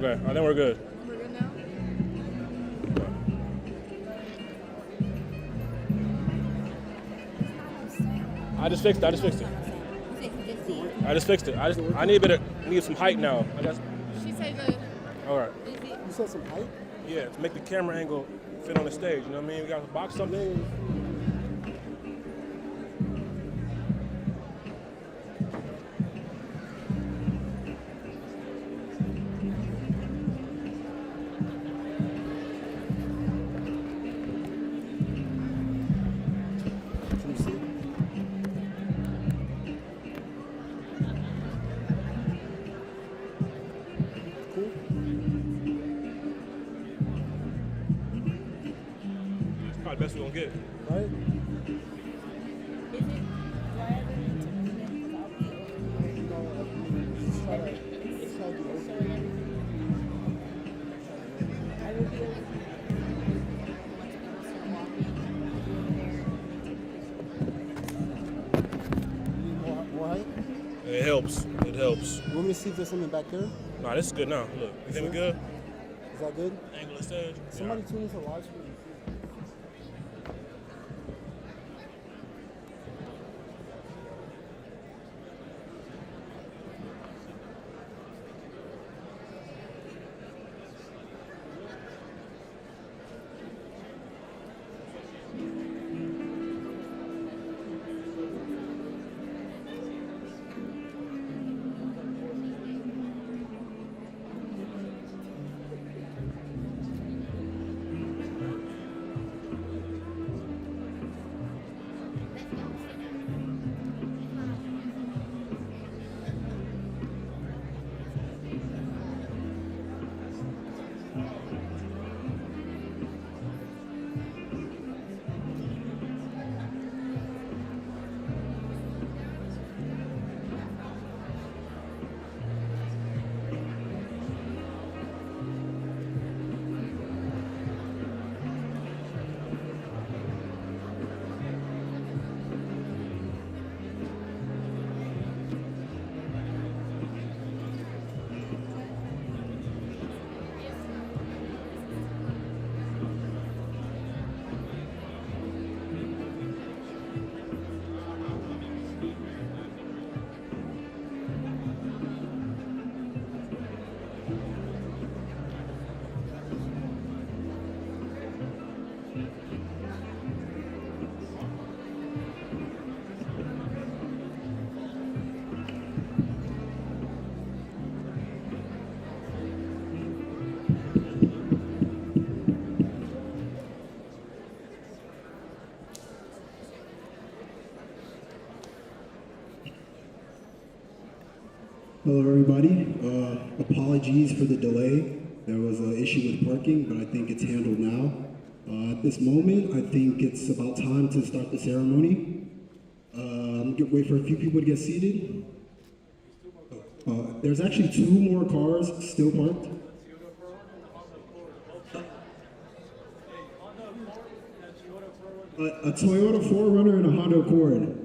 Okay, I think we're good. We're good now? I just fixed it. I just fixed it. I need some height now. She said good. All right. You said some height? Yeah, to make the camera angle fit on the stage. You know what I mean? We got to box something. Probably best we're gonna get. Right? More height? It helps. It helps. You want me to see if there's something back there? Nah, this is good now. Look, you think we good? Is that good? Angle of stage. Somebody tune into live stream. Hello everybody, apologies for the delay. There was an issue with parking, but I think it's handled now. At this moment, I think it's about time to start the ceremony. I'm gonna wait for a few people to get seated. There's actually 2 more cars still parked. A Toyota 4Runner and a Honda Accord.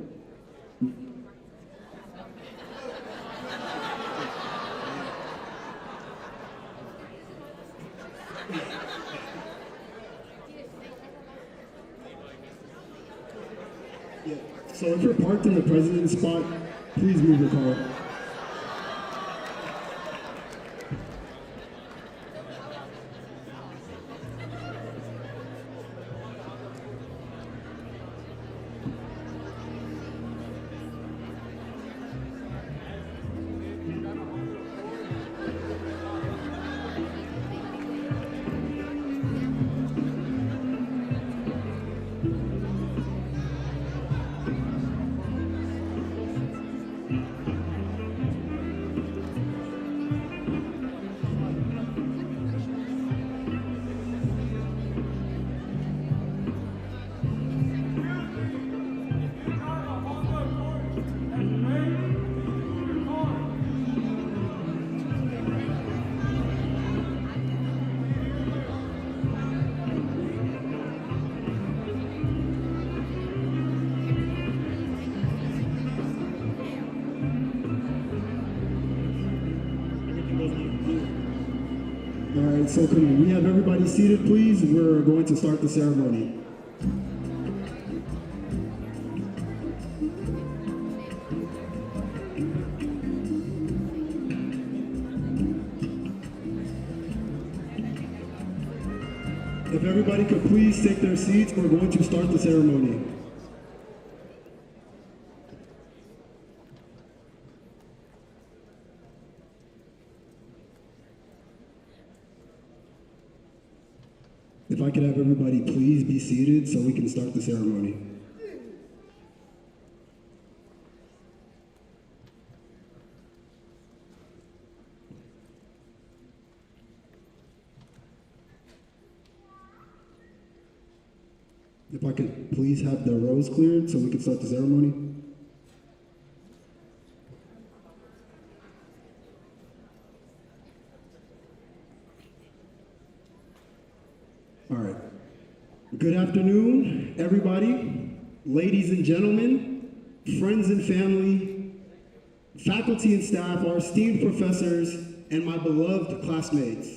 So if you're parked in the president's spot, please move your car. right, so can we have everybody seated, please? We're going to start the ceremony. If everybody could please take their seats, we're going to start the ceremony. If I could have everybody please be seated so we can start the ceremony. If I could please have the rows cleared so we can start the ceremony. All right. Good afternoon, everybody, ladies and gentlemen, friends and family, faculty and staff, our esteemed professors, and my beloved classmates.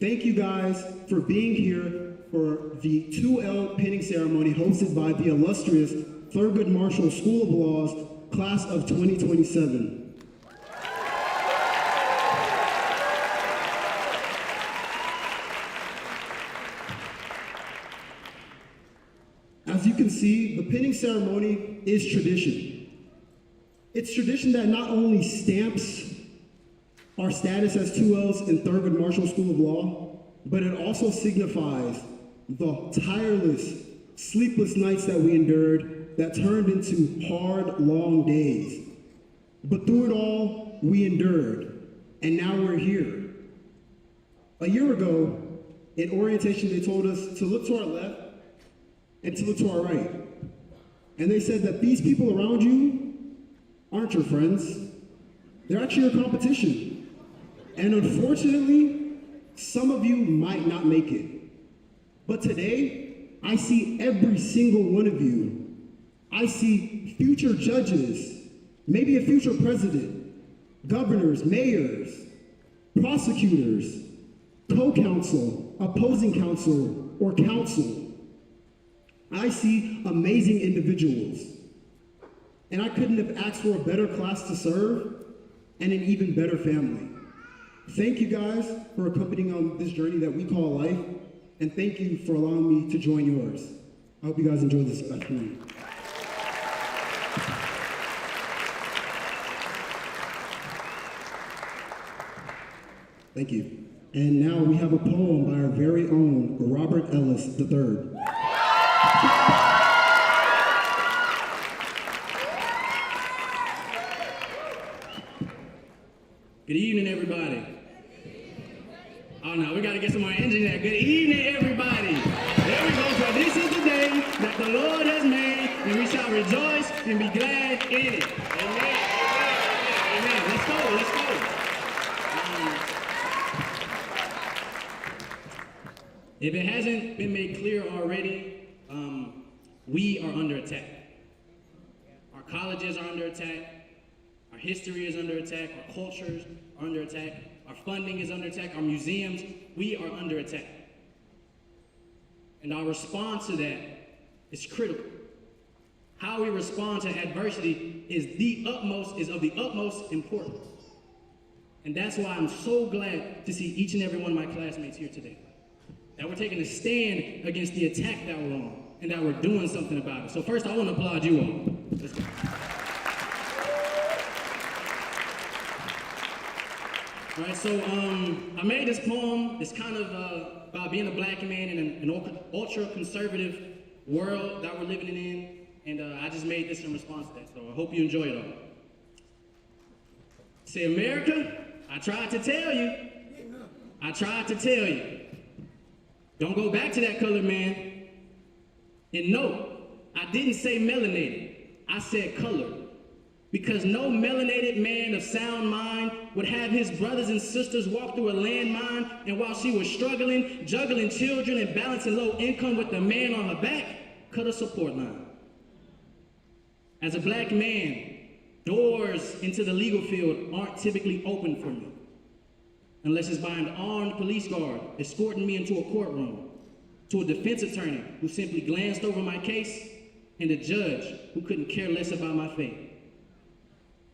Thank you guys for being here for the 2L pinning ceremony hosted by the illustrious Thurgood Marshall School of Law's class of 2027. As you can see, the pinning ceremony is tradition. It's tradition that not only stamps our status as 2Ls in Thurgood Marshall School of Law, but it also signifies the tireless, sleepless nights that we endured that turned into hard, long days. But through it all, we endured, and now we're here. A year ago, in orientation, they told us to look to our left and to look to our right. And they said that these people around you aren't your friends. They're actually your competition. And unfortunately, some of you might not make it. But today, I see every single one of you. I see future judges, maybe a future president, governors, mayors, prosecutors, co-counsel, opposing counsel, or counsel. I see amazing individuals. And I couldn't have asked for a better class to serve and an even better family. Thank you guys for accompanying on this journey that we call life, and thank you for allowing me to join yours. I hope you guys enjoy this afternoon. Thank you. And now we have a poem by our very own Robert Ellis III. Good evening, everybody. Oh no, we gotta get some more energy there. Good evening, everybody. There we go. For this is the day that the Lord has made, and we shall rejoice and be glad in it. Amen. Amen. Let's go. Let's go. If it hasn't been made clear already, we are under attack. Our colleges are under attack. Our history is under attack. Our cultures are under attack. Our funding is under attack. Our museums, we are under attack. And our response to that is critical. How we respond to adversity is of the utmost importance. And that's why I'm so glad to see each and every one of my classmates here today. That we're taking a stand against the attack that we're on, and that we're doing something about it. So first, I want to applaud you all. Let's go. All right, so I made this poem. It's kind of about being a black man in an ultra-conservative world that we're living in, and I just made this in response to that, so I hope you enjoy it all. Say, America, I tried to tell you. I tried to tell you. Don't go back to that colored man. And no, I didn't say melanated. I said colored. Because no melanated man of sound mind would have his brothers and sisters walk through a landmine, and while she was struggling, juggling children and balancing low income with the man on her back, cut a support line. As a black man, doors into the legal field aren't typically open for me. unless it's by an armed police guard escorting me into a courtroom, to a defense attorney who simply glanced over my case, and a judge who couldn't care less about my fate.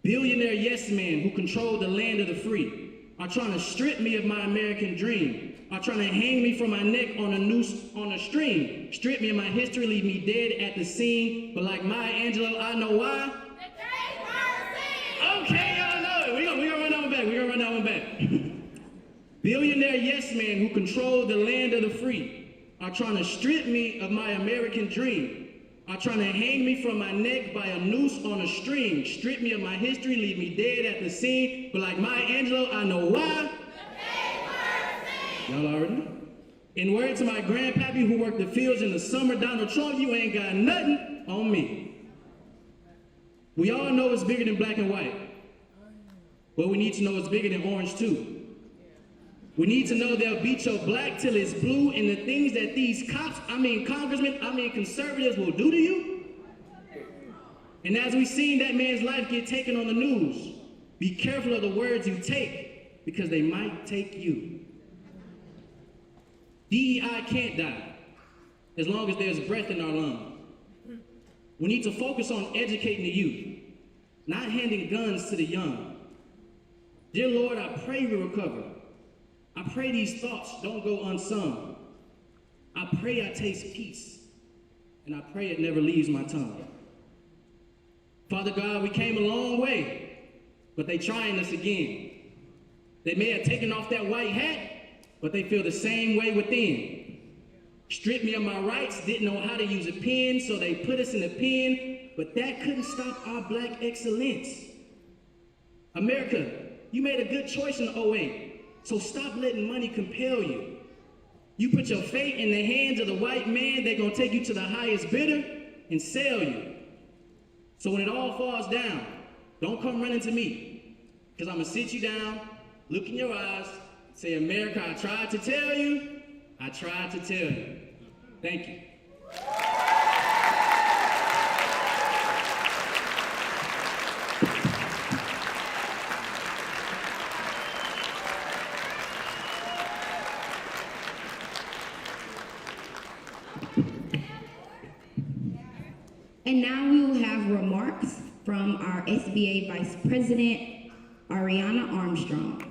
Billionaire yes men who control the land of the free are trying to strip me of my American dream, are trying to hang me from my neck on a noose on a string, strip me of my history, leave me dead at the scene. But like Maya Angelou, I know why. Okay, y'all know it. We gonna run that one back. We gonna run that one back. Billionaire yes men who control the land of the free are trying to strip me of my American dream, are trying to hang me from my neck by a noose on a string, strip me of my history, leave me dead at the scene. But like Maya Angelou, I know why. Y'all already know. In words of my grandpappy who worked the fields in the summer, Donald Trump, you ain't got nothing on me. We all know it's bigger than black and white, but we need to know it's bigger than orange too. We need to know they'll beat your black till it's blue, and the things that these cops, congressmen, conservatives will do to you. And as we've seen that man's life get taken on the news, be careful of the words you take, because they might take you. DEI can't die as long as there's breath in our lungs. We need to focus on educating the youth, not handing guns to the young. Dear Lord, I pray we recover. I pray these thoughts don't go unsung. I pray I taste peace, and I pray it never leaves my tongue. Father God, we came a long way, but they trying us again. They may have taken off that white hat, but they feel the same way within. Stripped me of my rights, didn't know how to use a pen, so they put us in a pen, but that couldn't stop our black excellence. America, you made a good choice in '08. So stop letting money compel you. You put your fate in the hands of the white man, they're gonna take you to the highest bidder and sell you. So when it all falls down, don't come running to me, because I'm gonna sit you down, look in your eyes, say, America, I tried to tell you, I tried to tell you. Thank you. And now we will have remarks from our SBA Vice President, Ariana Armstrong.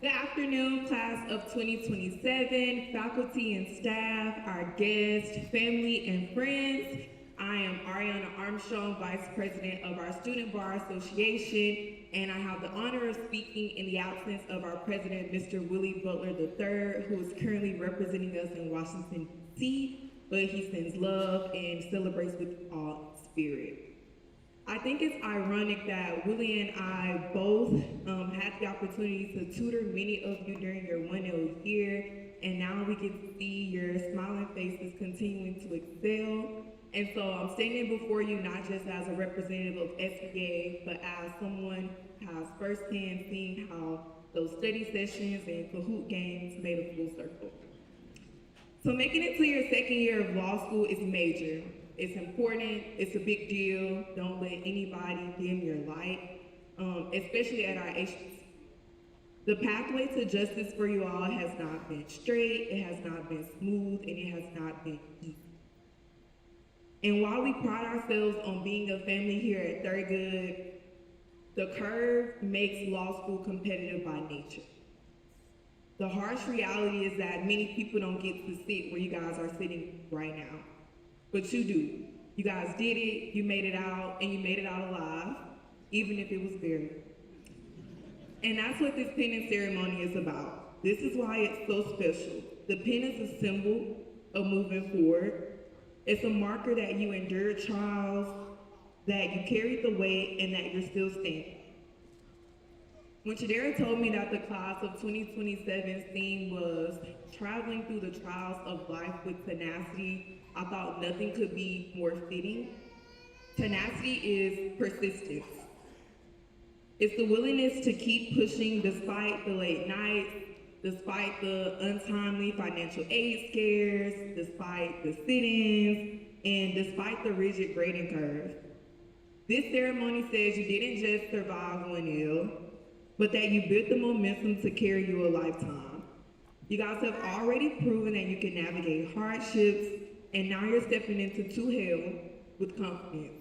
Good afternoon, class of 2027, faculty and staff, our guests, family, and friends. I am Ariana Armstrong, Vice President of our Student Bar Association, and I have the honor of speaking in the absence of our President, Mr. Willie Butler III, who is currently representing us in Washington, D.C., but he sends love and celebrates with all spirit. I think it's ironic that Willie and I both had the opportunity to tutor many of you during your 1L year, and now we get to see your smiling faces continuing to excel. And so I'm standing before you not just as a representative of SBA, but as someone who has firsthand seen how those study sessions and Kahoot games made a full circle. So making it to your second year of law school is major. It's important, it's a big deal. Don't let anybody dim your light, especially at our agency. The pathway to justice for you all has not been straight, it has not been smooth, and it has not been easy. And while we pride ourselves on being a family here at Thurgood, the curve makes law school competitive by nature. The harsh reality is that many people don't get to sit where you guys are sitting right now. But you do. You guys did it, you made it out, and you made it out alive, even if it was buried. And that's what this penance ceremony is about. This is why it's so special. The pen is a symbol of moving forward. It's a marker that you endured trials, that you carried the weight, and that you're still standing. When Chidera told me that the class of 2027's theme was traveling through the trials of life with tenacity, I thought nothing could be more fitting. Tenacity is persistence. It's the willingness to keep pushing despite the late nights, despite the untimely financial aid scares, despite the sit-ins, and despite the rigid grading curve. This ceremony says you didn't just survive when ill, but that you built the momentum to carry you a lifetime. You guys have already proven that you can navigate hardships, and now you're stepping into hell with confidence.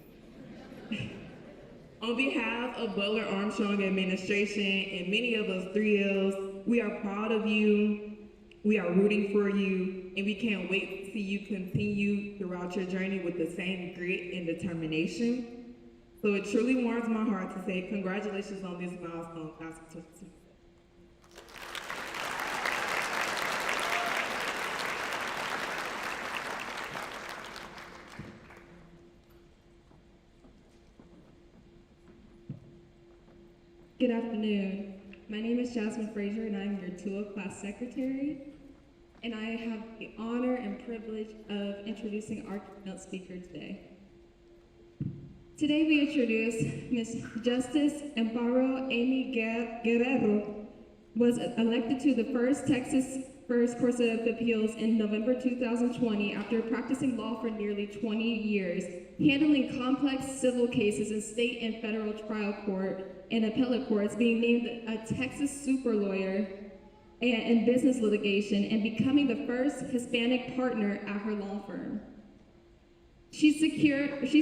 On behalf of Butler Armstrong administration and many of us 3Ls, we are proud of you, we are rooting for you, and we can't wait to see you continue throughout your journey with the same grit and determination. So it truly warms my heart to say congratulations on this milestone, class of 2022. Good afternoon. My name is Jasmine Frazier, and I'm your TUA class secretary. And I have the honor and privilege of introducing our keynote speaker today. Today we introduce Ms. Justice Amparo Amy Guerrero, was elected to the Texas First Court of Appeals in November 2020 after practicing law for nearly 20 years, handling complex civil cases in state and federal trial court and appellate courts, being named a Texas super lawyer in business litigation, and becoming the first Hispanic partner at her law firm. She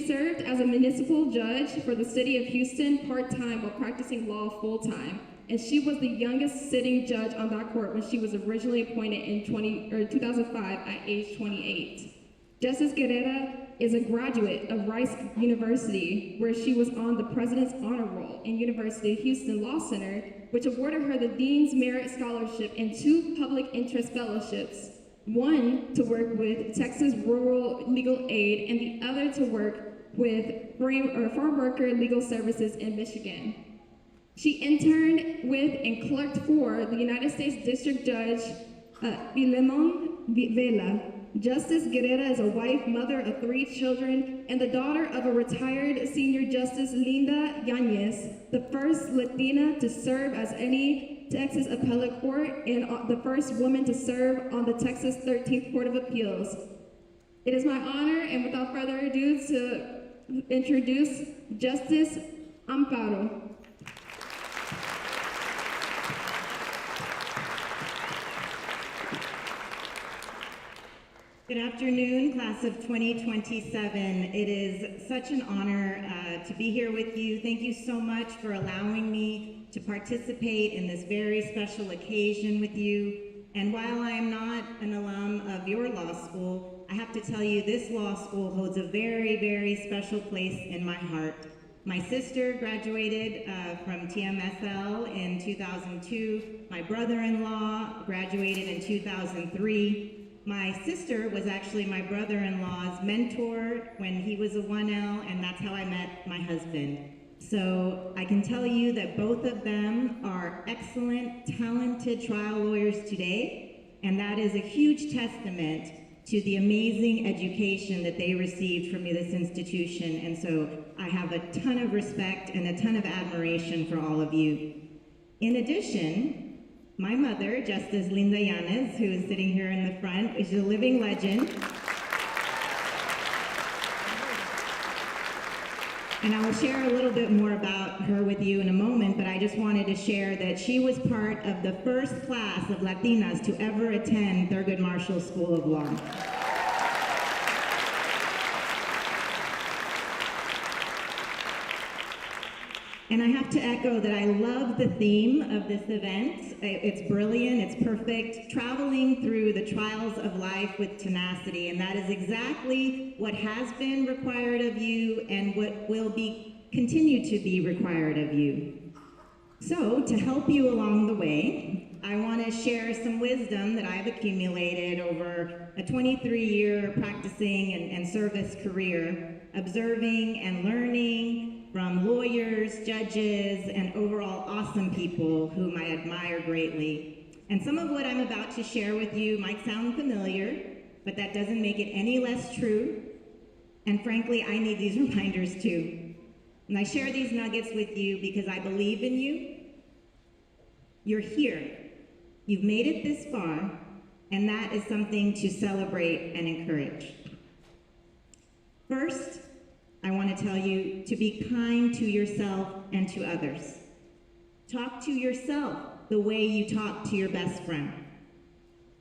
served as a municipal judge for the city of Houston part-time while practicing law full-time, and she was the youngest sitting judge on that court when she was originally appointed in 2005 at age 28. Justice Guerrero is a graduate of Rice University, where she was on the President's Honor Roll in University of Houston Law Center, which awarded her the Dean's Merit Scholarship and 2 public interest fellowships, one to work with Texas Rural Legal Aid and the other to work with Farm Worker Legal Services in Michigan. She interned with and clerked for the United States District Judge Filemon Vela. Justice Guerrero is a wife, mother of 3 children, and the daughter of a retired senior justice, Linda Yanez, the first Latina to serve as any Texas appellate court and the first woman to serve on the Texas 13th Court of Appeals. It is my honor, and without further ado, to introduce Justice Amparo. Good afternoon, class of 2027. It is such an honor to be here with you. Thank you so much for allowing me to participate in this very special occasion with you. And while I am not an alum of your law school, I have to tell you this law school holds a very, very special place in my heart. My sister graduated from TMSL in 2002. My brother-in-law graduated in 2003. My sister was actually my brother-in-law's mentor when he was a 1L, and that's how I met my husband. So I can tell you that both of them are excellent, talented trial lawyers today, and that is a huge testament to the amazing education that they received from this institution. And so I have a ton of respect and a ton of admiration for all of you. In addition, my mother, Justice Linda Yanez, who is sitting here in the front, is a living legend. And I will share a little bit more about her with you in a moment, but I just wanted to share that she was part of the first class of Latinas to ever attend Thurgood Marshall School of Law. And I have to echo that I love the theme of this event. It's brilliant, it's perfect, traveling through the trials of life with tenacity, and that is exactly what has been required of you and what will continue to be required of you. So, to help you along the way, I want to share some wisdom that I've accumulated over a 23-year practicing and service career, observing and learning from lawyers, judges, and overall awesome people whom I admire greatly. And some of what I'm about to share with you might sound familiar, but that doesn't make it any less true. And frankly, I need these reminders too. And I share these nuggets with you because I believe in you. You're here. You've made it this far, and that is something to celebrate and encourage. First, I want to tell you to be kind to yourself and to others. Talk to yourself the way you talk to your best friend.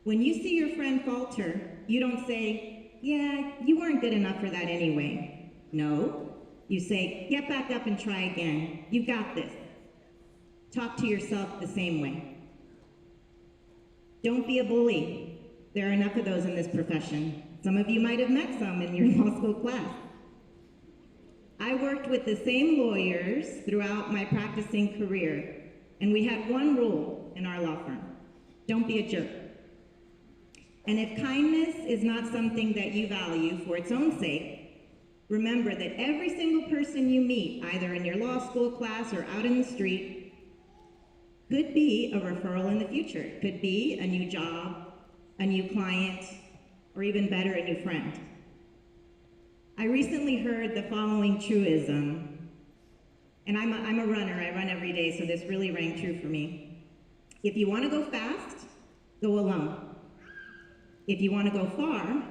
When you see your friend falter, you don't say, yeah, you weren't good enough for that anyway. No, you say, get back up and try again. You got this. Talk to yourself the same way. Don't be a bully. There are enough of those in this profession. Some of you might have met some in your law school class. I worked with the same lawyers throughout my practicing career, and we had one rule in our law firm: don't be a jerk. And if kindness is not something that you value for its own sake, remember that every single person you meet, either in your law school class or out in the street, could be a referral in the future. It could be a new job, a new client, or even better, a new friend. I recently heard the following truism, and I'm a runner, I run every day, so this really rang true for me. If you want to go fast, go alone. If you want to go far,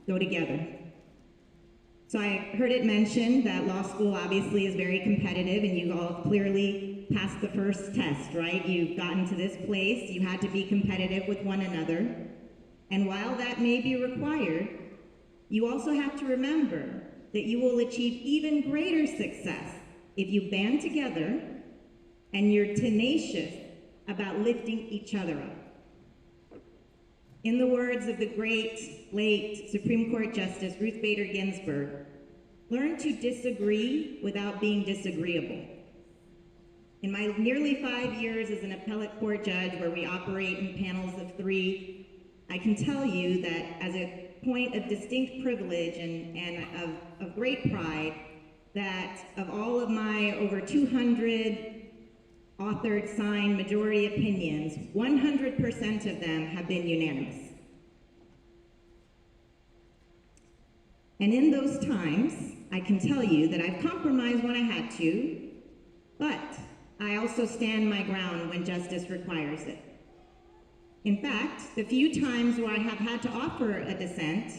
go together. So I heard it mentioned that law school obviously is very competitive, and you all clearly passed the first test, right? You've gotten to this place, you had to be competitive with one another. And while that may be required, you also have to remember that you will achieve even greater success if you band together and you're tenacious about lifting each other up. In the words of the great, late Supreme Court Justice Ruth Bader Ginsburg, learn to disagree without being disagreeable. In my nearly 5 years as an appellate court judge, where we operate in panels of 3, I can tell you that as a point of distinct privilege and of great pride, that of all of my over 200 authored, signed majority opinions, 100% of them have been unanimous. And in those times, I can tell you that I've compromised when I had to, but I also stand my ground when justice requires it. In fact, the few times where I have had to offer a dissent,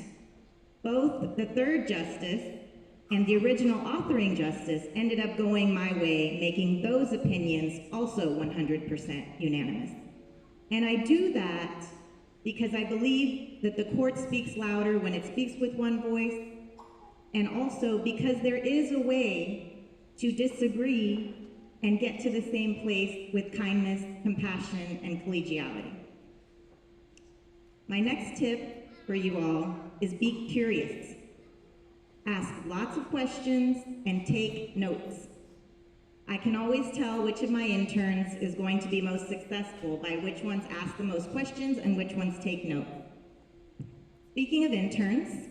both the third justice and the original authoring justice ended up going my way, making those opinions also 100% unanimous. And I do that because I believe that the court speaks louder when it speaks with one voice, and also because there is a way to disagree and get to the same place with kindness, compassion, and collegiality. My next tip for you all is be curious. Ask lots of questions and take notes. I can always tell which of my interns is going to be most successful by which ones ask the most questions and which ones take note. Speaking of interns,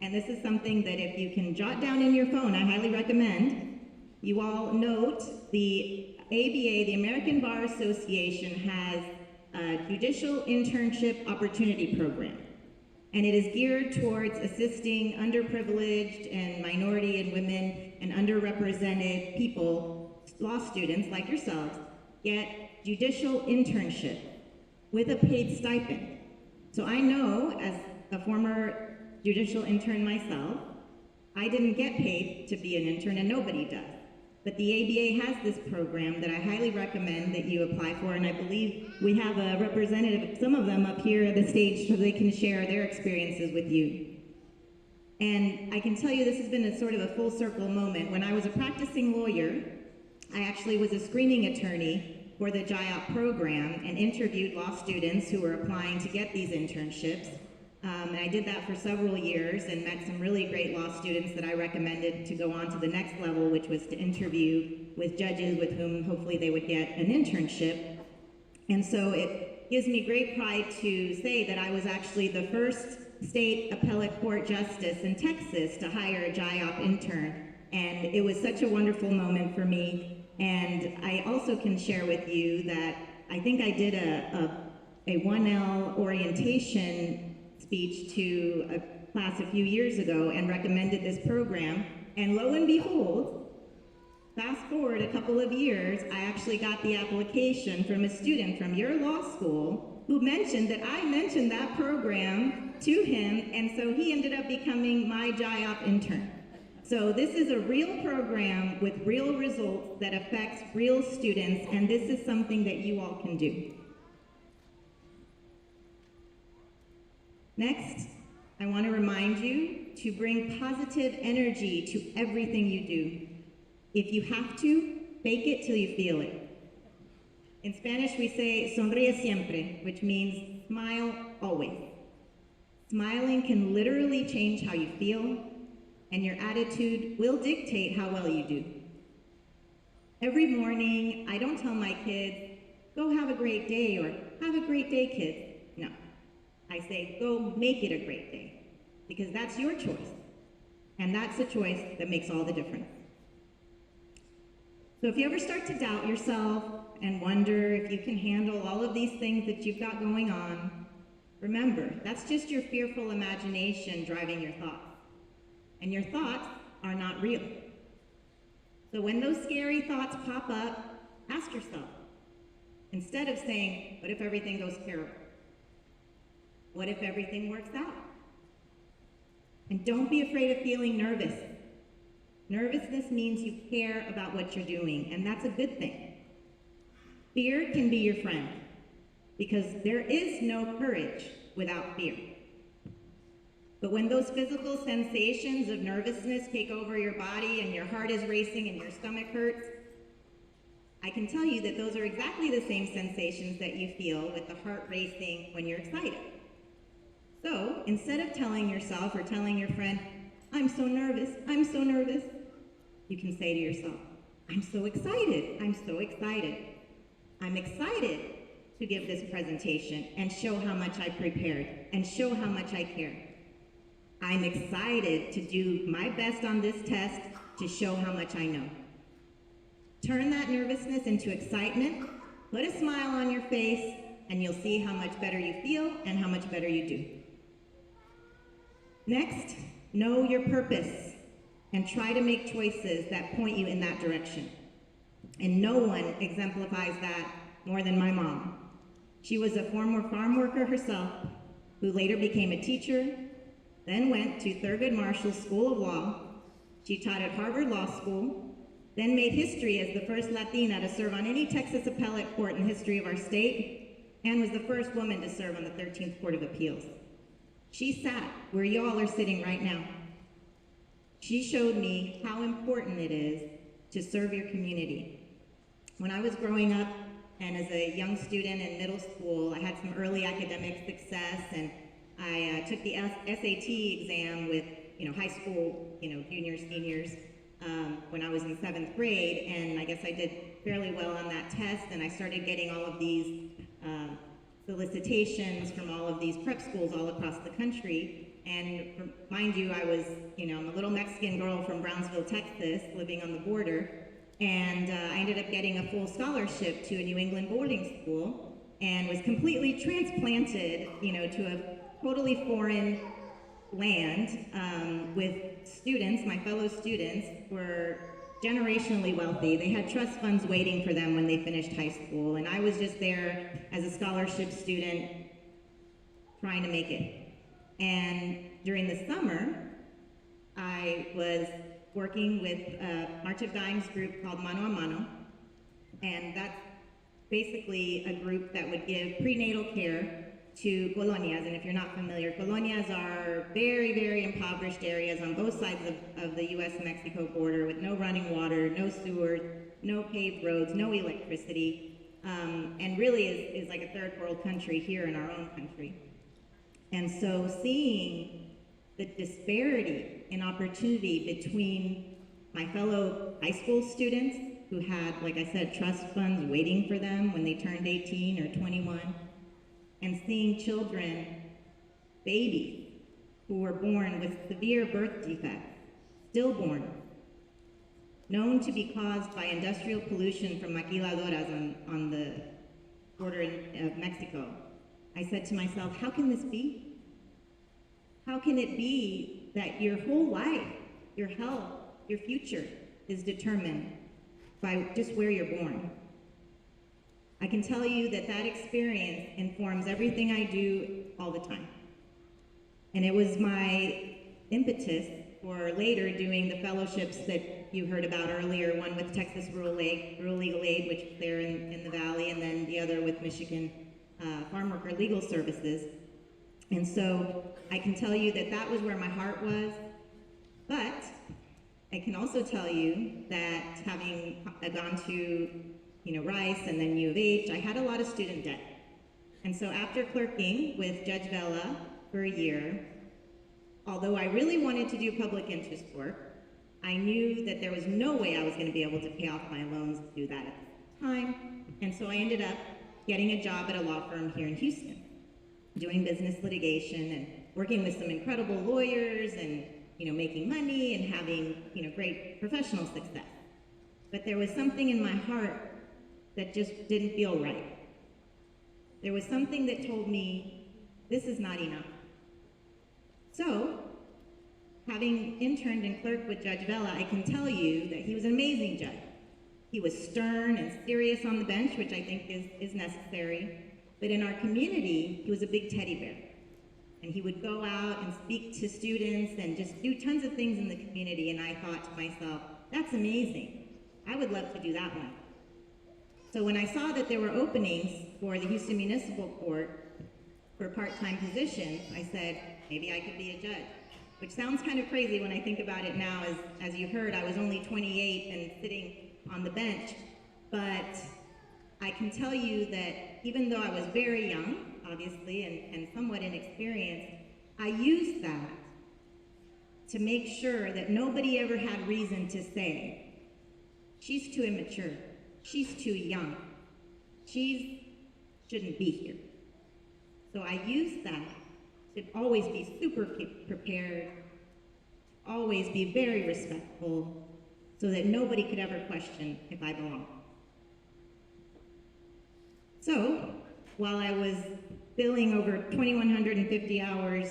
and this is something that if you can jot down in your phone, I highly recommend, you all note the ABA, the American Bar Association, has a judicial internship opportunity program. And it is geared towards assisting underprivileged and minority and women and underrepresented people, law students like yourselves, get judicial internship with a paid stipend. So I know, as a former judicial intern myself, I didn't get paid to be an intern, and nobody does. But the ABA has this program that I highly recommend that you apply for, and I believe we have a representative, some of them up here at the stage so they can share their experiences with you. And I can tell you this has been a sort of a full circle moment. When I was a practicing lawyer, I actually was a screening attorney for the JIOP program and interviewed law students who were applying to get these internships. And I did that for several years and met some really great law students that I recommended to go on to the next level, which was to interview with judges with whom hopefully they would get an internship. And so it gives me great pride to say that I was actually the first state appellate court justice in Texas to hire a JIOP intern. And it was such a wonderful moment for me. And I also can share with you that I think I did a 1L orientation speech to a class a few years ago and recommended this program, and lo and behold, Fast forward a couple of years, I actually got the application from a student from your law school who mentioned that I mentioned that program to him, and so he ended up becoming my JIOP intern. So this is a real program with real results that affects real students, and this is something that you all can do. Next, I want to remind you to bring positive energy to everything you do. If you have to, fake it till you feel it. In Spanish, we say sonríe siempre, which means smile always. Smiling can literally change how you feel, and your attitude will dictate how well you do. Every morning, I don't tell my kids, go have a great day, or have a great day, kids. No. I say, go make it a great day, because that's your choice. And that's the choice that makes all the difference. So if you ever start to doubt yourself and wonder if you can handle all of these things that you've got going on, remember, that's just your fearful imagination driving your thoughts. And your thoughts are not real. So when those scary thoughts pop up, ask yourself, instead of saying, what if everything goes terrible? What if everything works out? And don't be afraid of feeling nervous. Nervousness means you care about what you're doing, and that's a good thing. Fear can be your friend, because there is no courage without fear. But when those physical sensations of nervousness take over your body and your heart is racing and your stomach hurts, I can tell you that those are exactly the same sensations that you feel with the heart racing when you're excited. So instead of telling yourself or telling your friend, I'm so nervous, you can say to yourself, I'm so excited, I'm so excited. I'm excited to give this presentation and show how much I prepared and show how much I care. I'm excited to do my best on this test to show how much I know. Turn that nervousness into excitement, put a smile on your face, and you'll see how much better you feel and how much better you do. Next, know your purpose and try to make choices that point you in that direction. And no one exemplifies that more than my mom. She was a former farm worker herself, who later became a teacher, then went to Thurgood Marshall School of Law. She taught at Harvard Law School, then made history as the first Latina to serve on any Texas appellate court in the history of our state, and was the first woman to serve on the 13th Court of Appeals. She sat where y'all are sitting right now. She showed me how important it is to serve your community. When I was growing up and as a young student in middle school, I had some early academic success, and I took the SAT exam with high school juniors, seniors, when I was in 7th grade, and I guess I did fairly well on that test, and I started getting all of these solicitations from all of these prep schools all across the country. And mind you, I was, I'm a little Mexican girl from Brownsville, Texas, living on the border, and I ended up getting a full scholarship to a New England boarding school, and was completely transplanted, to a totally foreign land with students. My fellow students were generationally wealthy. They had trust funds waiting for them when they finished high school, and I was just there as a scholarship student trying to make it. And during the summer, I was working with a March of Dimes group called Mano a Mano, and that's basically a group that would give prenatal care to colonias. And if you're not familiar, colonias are very, very impoverished areas on both sides of the US-Mexico border with no running water, no sewers, no paved roads, no electricity, and really is like a third world country here in our own country. And so seeing the disparity in opportunity between my fellow high school students who had, like I said, trust funds waiting for them when they turned 18 or 21, and seeing children, babies, who were born with severe birth defects, stillborn, known to be caused by industrial pollution from maquiladoras on the border of Mexico. I said to myself, how can this be? How can it be that your whole life, your health, your future is determined by just where you're born. I can tell you that that experience informs everything I do all the time. And it was my impetus for later doing the fellowships that you heard about earlier, one with Texas Rural Legal Aid, which is there in the Valley, and then the other with Michigan Farm Worker Legal Services. And so I can tell you that that was where my heart was, but I can also tell you that having gone to Rice and then U of H, I had a lot of student debt. And so after clerking with Judge Vela for a year, although I really wanted to do public interest work, I knew that there was no way I was going to be able to pay off my loans to do that at the time. And so I ended up getting a job at a law firm here in Houston, doing business litigation and working with some incredible lawyers and making money and having great professional success. But there was something in my heart that just didn't feel right. There was something that told me, this is not enough. So, having interned and clerked with Judge Vela, I can tell you that he was an amazing judge. He was stern and serious on the bench, which I think is necessary. But in our community, he was a big teddy bear. And he would go out and speak to students and just do tons of things in the community. And I thought to myself, that's amazing. I would love to do that one. So when I saw that there were openings for the Houston Municipal Court for part-time positions, I said, maybe I could be a judge. Which sounds kind of crazy when I think about it now. As you heard, I was only 28 and sitting on the bench. But I can tell you that even though I was very young, obviously, and somewhat inexperienced, I used that to make sure that nobody ever had reason to say, she's too immature, she's too young, she shouldn't be here. So I used that to always be super prepared, always be very respectful, so that nobody could ever question if I belonged. So, while I was billing over 2,150 hours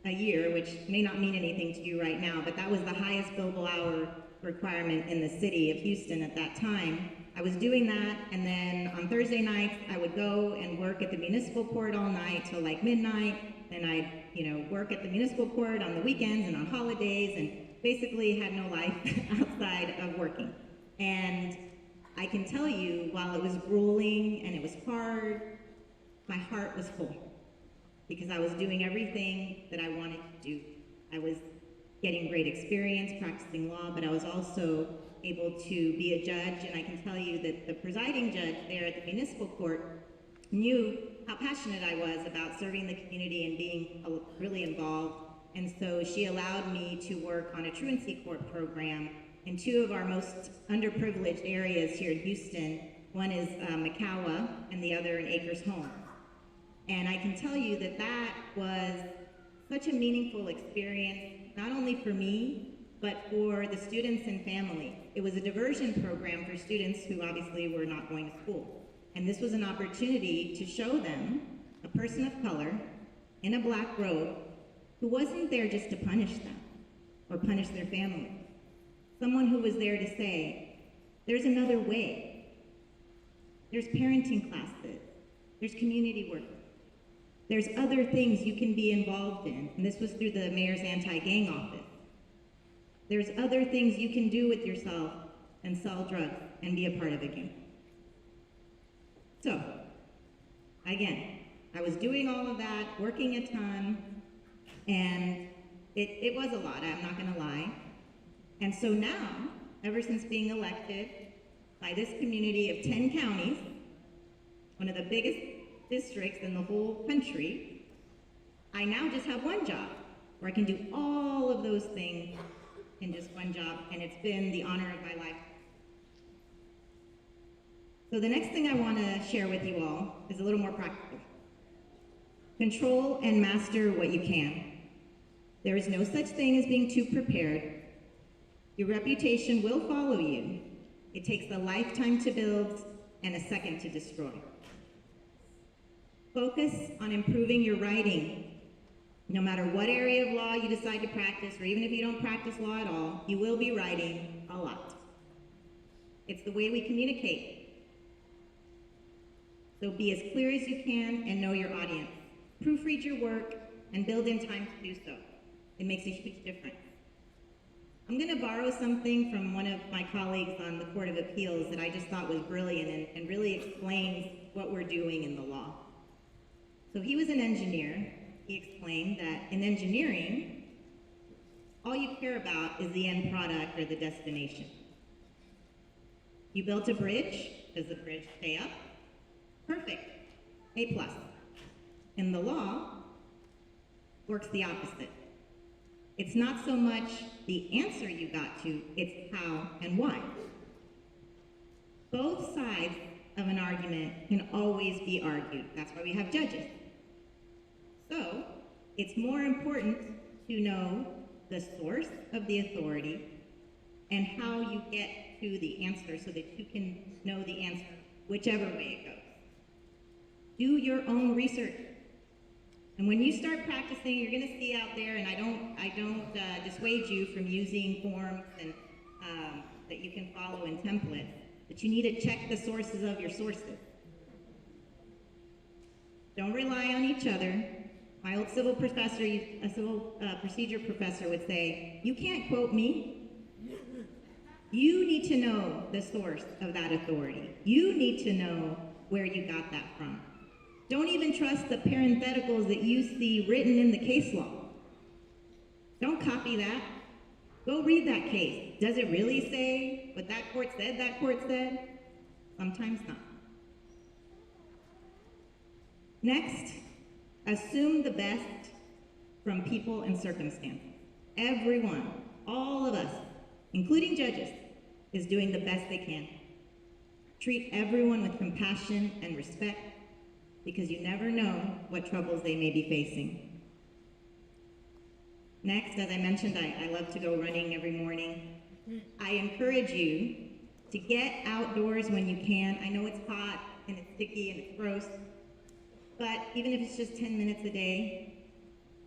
a year, which may not mean anything to you right now, but that was the highest billable hour requirement in the city of Houston at that time. I was doing that, and then on Thursday nights, I would go and work at the municipal court all night till like midnight. Then I'd, work at the municipal court on the weekends and on holidays, and basically had no life outside of working. And I can tell you, while it was grueling and it was hard, my heart was full because I was doing everything that I wanted to do. I was getting great experience practicing law, but I was also able to be a judge, and I can tell you that the presiding judge there at the municipal court knew how passionate I was about serving the community and being really involved, and so she allowed me to work on a truancy court program in two of our most underprivileged areas here in Houston. One is McCowa, and the other in Acres Home. And I can tell you that that was such a meaningful experience, not only for me, but for the students and family. It was a diversion program for students who obviously were not going to school. And this was an opportunity to show them a person of color in a black robe who wasn't there just to punish them or punish their family. Someone who was there to say, there's another way. There's parenting classes. There's community work. There's other things you can be involved in. And this was through the mayor's anti-gang office. There's other things you can do with yourself and sell drugs and be a part of a gang. So, again, I was doing all of that, working a ton, and it was a lot, I'm not gonna lie. And so now, ever since being elected by this community of 10 counties, one of the biggest districts in the whole country, I now just have one job where I can do all of those things in just one job, and it's been the honor of my life. So the next thing I want to share with you all is a little more practical. Control and master what you can. There is no such thing as being too prepared. Your reputation will follow you. It takes a lifetime to build and a second to destroy. Focus on improving your writing. No matter what area of law you decide to practice, or even if you don't practice law at all, you will be writing a lot. It's the way we communicate. So be as clear as you can and know your audience. Proofread your work and build in time to do so. It makes a huge difference. I'm going to borrow something from one of my colleagues on the Court of Appeals that I just thought was brilliant and really explains what we're doing in the law. So he was an engineer. He explained that in engineering, all you care about is the end product or the destination. You built a bridge. Does the bridge stay up? Perfect. A+. In the law, works the opposite. It's not so much the answer you got to, it's how and why. Both sides of an argument can always be argued. That's why we have judges. So, it's more important to know the source of the authority and how you get to the answer so that you can know the answer whichever way it goes. Do your own research. And when you start practicing, you're going to see out there, and I don't dissuade you from using forms and that you can follow in templates, but you need to check the sources of your sources. Don't rely on each other. My old civil professor, a civil procedure professor would say, you can't quote me. You need to know the source of that authority. You need to know where you got that from. Don't even trust the parentheticals that you see written in the case law. Don't copy that. Go read that case. Does it really say what that court said? Sometimes not. Next, assume the best from people and circumstances. Everyone, all of us, including judges, is doing the best they can. Treat everyone with compassion and respect, because you never know what troubles they may be facing. Next, as I mentioned, I love to go running every morning. I encourage you to get outdoors when you can. I know it's hot and it's sticky and it's gross, but even if it's just 10 minutes a day,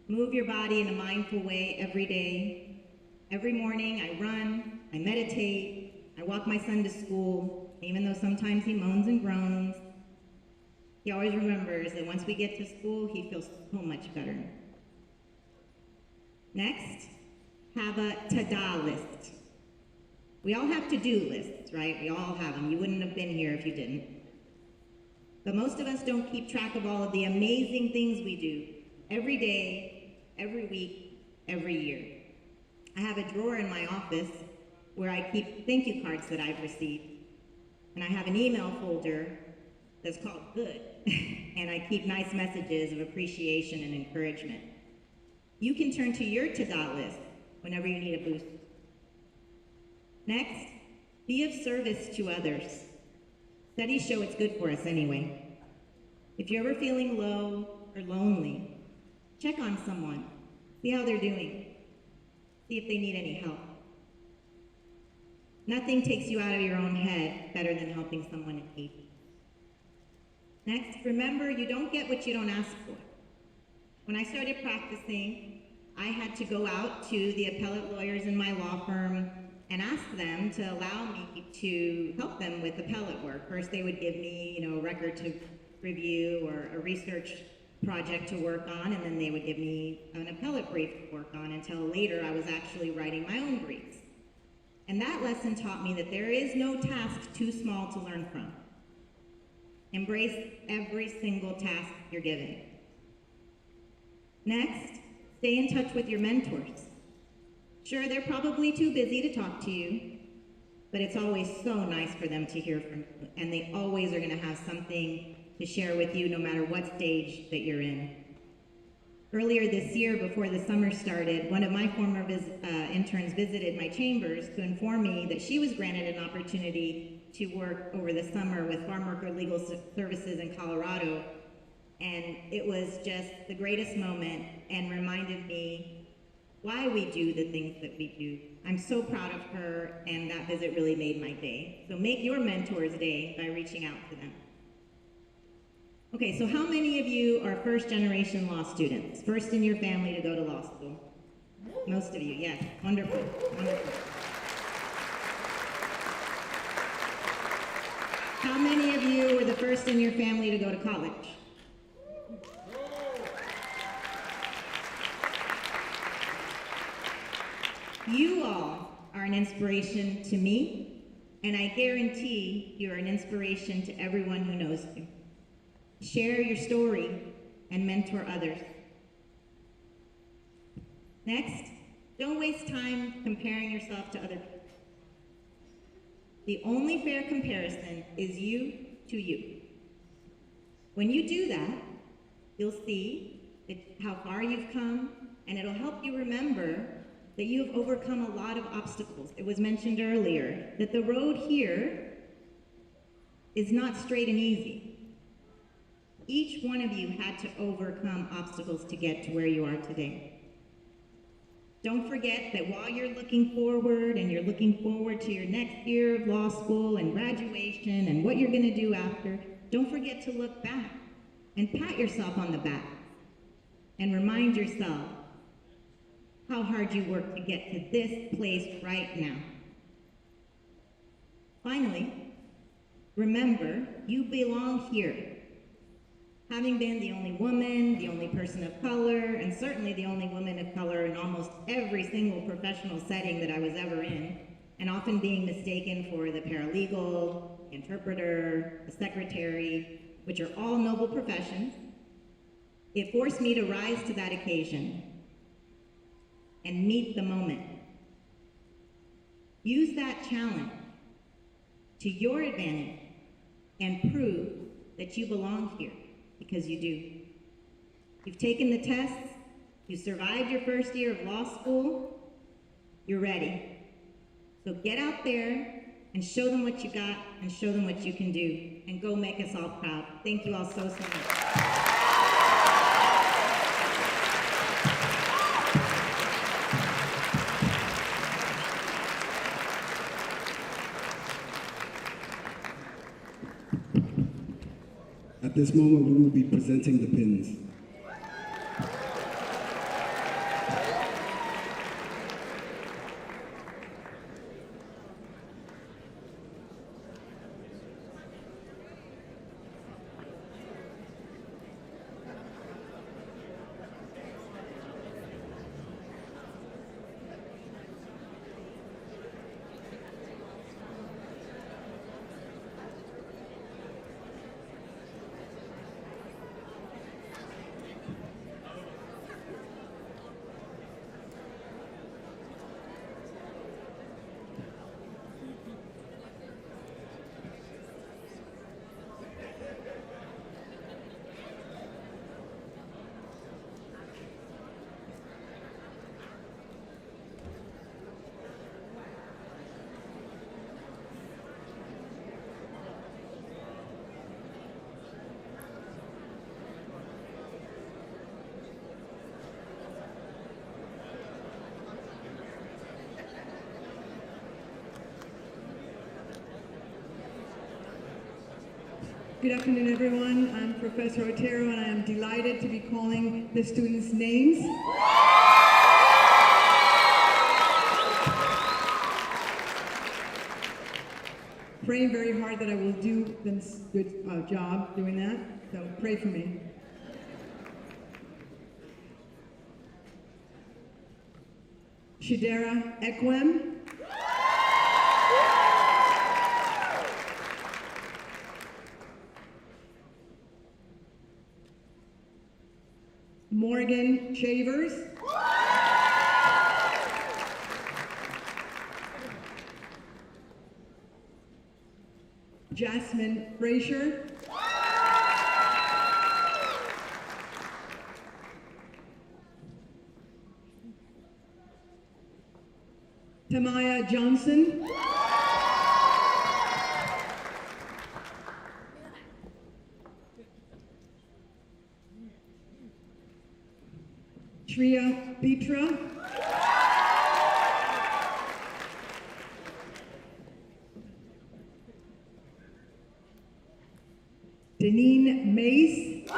move your body in a mindful way every day. Every morning I run, I meditate, I walk my son to school, even though sometimes he moans and groans. He always remembers that once we get to school, he feels so much better. Next, have a ta-da list. We all have to-do lists, right? We all have them. You wouldn't have been here if you didn't. But most of us don't keep track of all of the amazing things we do every day, every week, every year. I have a drawer in my office where I keep thank you cards that I've received. And I have an email folder that's called Good, and I keep nice messages of appreciation and encouragement. You can turn to your to-do list whenever you need a boost. Next, be of service to others. Studies show it's good for us anyway. If you're ever feeling low or lonely, check on someone, see how they're doing, see if they need any help. Nothing takes you out of your own head better than helping someone in need. Next, remember, you don't get what you don't ask for. When I started practicing, I had to go out to the appellate lawyers in my law firm and ask them to allow me to help them with appellate work. First, they would give me, a record to review or a research project to work on, and then they would give me an appellate brief to work on until later I was actually writing my own briefs. And that lesson taught me that there is no task too small to learn from. Embrace every single task you're given. Next, stay in touch with your mentors. Sure, they're probably too busy to talk to you, but it's always so nice for them to hear from you, and they always are going to have something to share with you no matter what stage that you're in. Earlier this year, before the summer started, one of my former interns visited my chambers to inform me that she was granted an opportunity to work over the summer with Farm Worker Legal Services in Colorado, and it was just the greatest moment and reminded me why we do the things that we do. I'm so proud of her, and that visit really made my day. So make your mentor's day by reaching out to them. Okay, so how many of you are first-generation law students? First in your family to go to law school? Most of you, yes. Wonderful, wonderful. first in your family to go to college. You all are an inspiration to me, and I guarantee you're an inspiration to everyone who knows you. Share your story and mentor others. Next, don't waste time comparing yourself to other people. The only fair comparison is you to you. When you do that, you'll see how far you've come, and it'll help you remember that you have overcome a lot of obstacles. It was mentioned earlier that the road here is not straight and easy. Each one of you had to overcome obstacles to get to where you are today. Don't forget that while you're looking forward and you're looking forward to your next year of law school and graduation and what you're gonna do after, don't forget to look back and pat yourself on the back and remind yourself how hard you worked to get to this place right now. Finally, remember, you belong here. Having been the only woman, the only person of color, and certainly the only woman of color in almost every single professional setting that I was ever in, and often being mistaken for the paralegal, interpreter, the secretary, which are all noble professions, it forced me to rise to that occasion and meet the moment. Use that challenge to your advantage and prove that you belong here, because you do. You've taken the tests, you survived your first year of law school, you're ready. So get out there and show them what you got and show them what you can do, and go make us all proud. Thank you all so much. At this moment, we will be presenting the pins. Good afternoon, everyone. I'm Professor Otero, and I am delighted to be calling the students' names. Praying very hard that I will do a good job doing that, so pray for me. Shidera Ekwem. Morgan Shavers. Jasmine Frazier. Tamaya Johnson. Shreya Petra. Deneen Mace.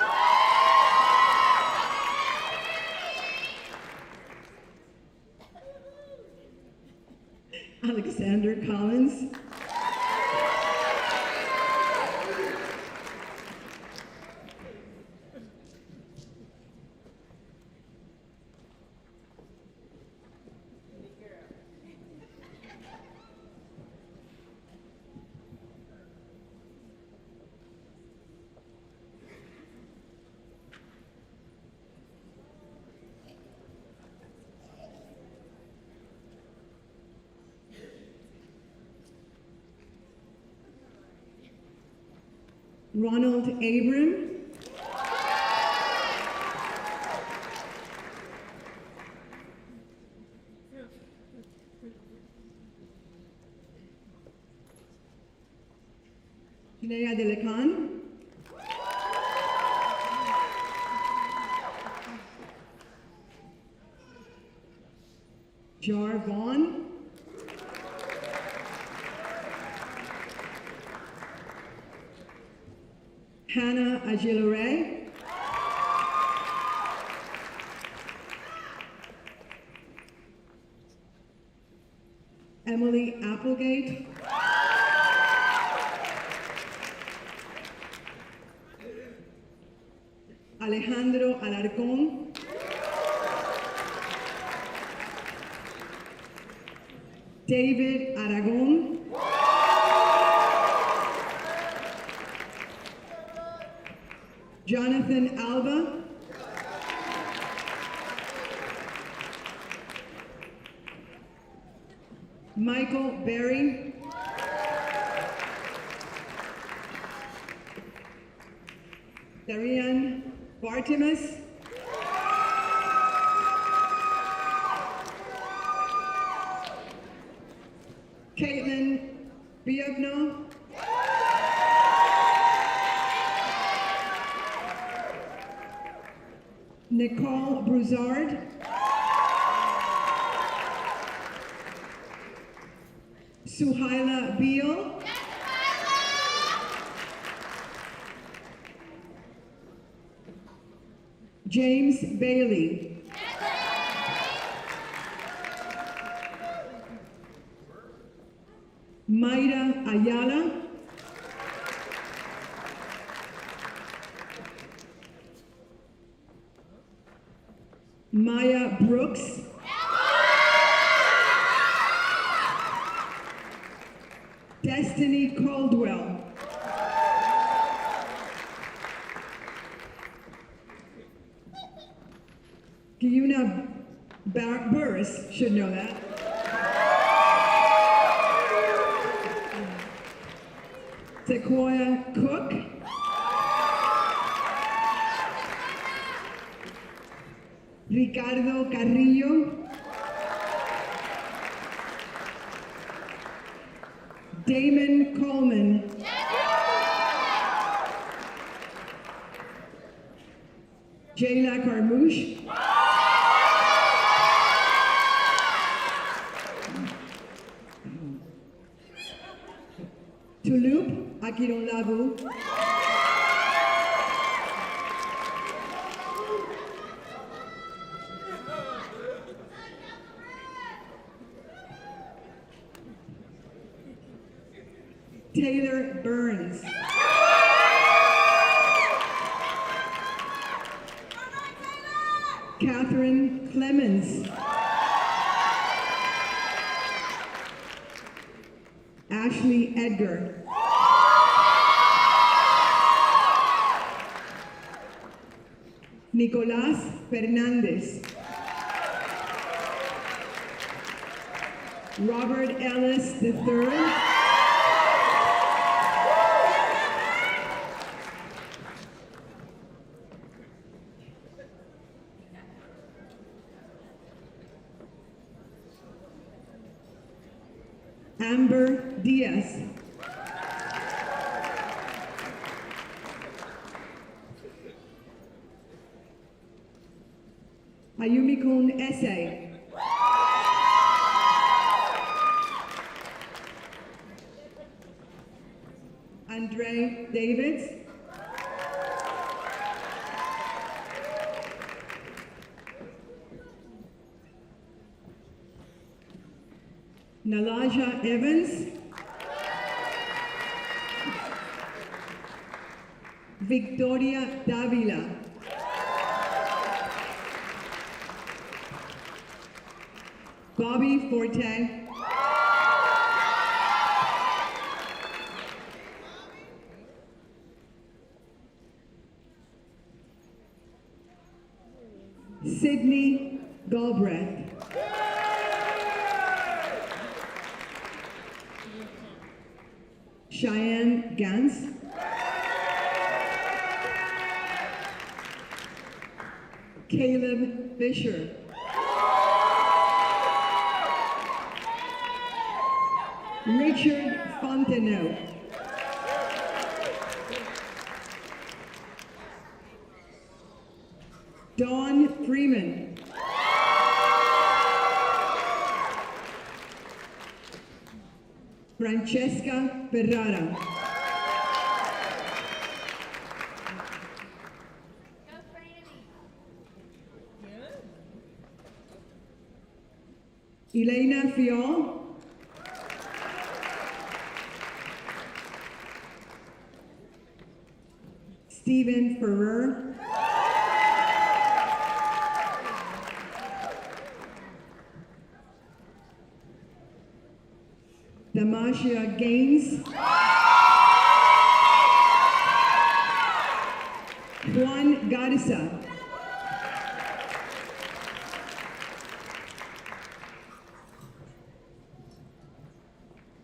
Alexander Collins. Ronald Abram, Jinea Delecan, Jar Vaughn, Hannah Agilere, Emily Applegate, Alejandro Alarcón, David Aragon, Jonathan Alba, Michael Berry, Darian Bartimus, Caitlin Biogno, Nicole Broussard, Suhaila Beal, James Bailey, Mayra Ayala, Maya Brooks, Destiny Caldwell, Guyuna Burris should know that. Sequoia Cook, Ricardo Carrillo, Damon Coleman, Jayla Carmouche, Tulup Akironlabu, Taylor Burns, Catherine Clemens, Ashley Edgar, Nicolás Fernandez, Robert Ellis III, Amber Diaz, Ayumikun Ese, Andre Davids, Nalaja Evans, Victoria Davila, Bobby Forte, Sydney Galbraith, Cheyenne Gans, Caleb Fisher. Richard Fontenot. Dawn Freeman. Francesca Ferrara. Elena Fiol. Stephen Ferrer. Damasha Gaines. Juan Garza.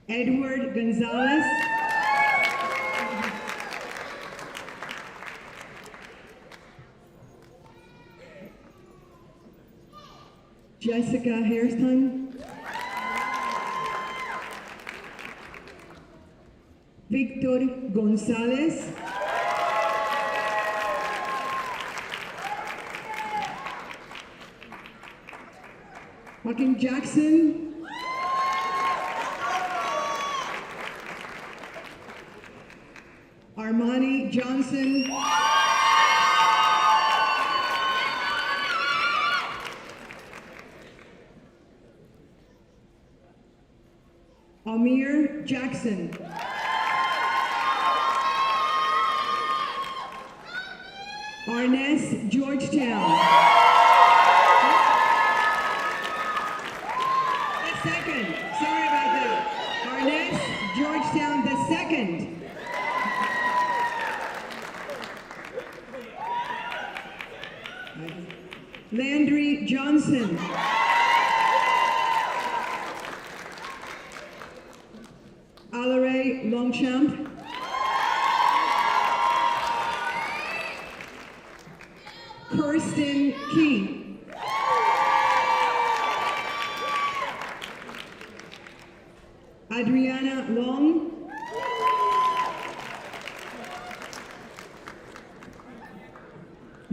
Edward Gonzalez. Jessica Hairston. Victor Gonzalez. Joaquin Jackson. Armani Johnson. Amir Jackson. Arness Georgetown. The second. Sorry about that. Arness Georgetown the second. Landry Johnson. Alaray Longchamp. Kirsten Key. Adriana Long.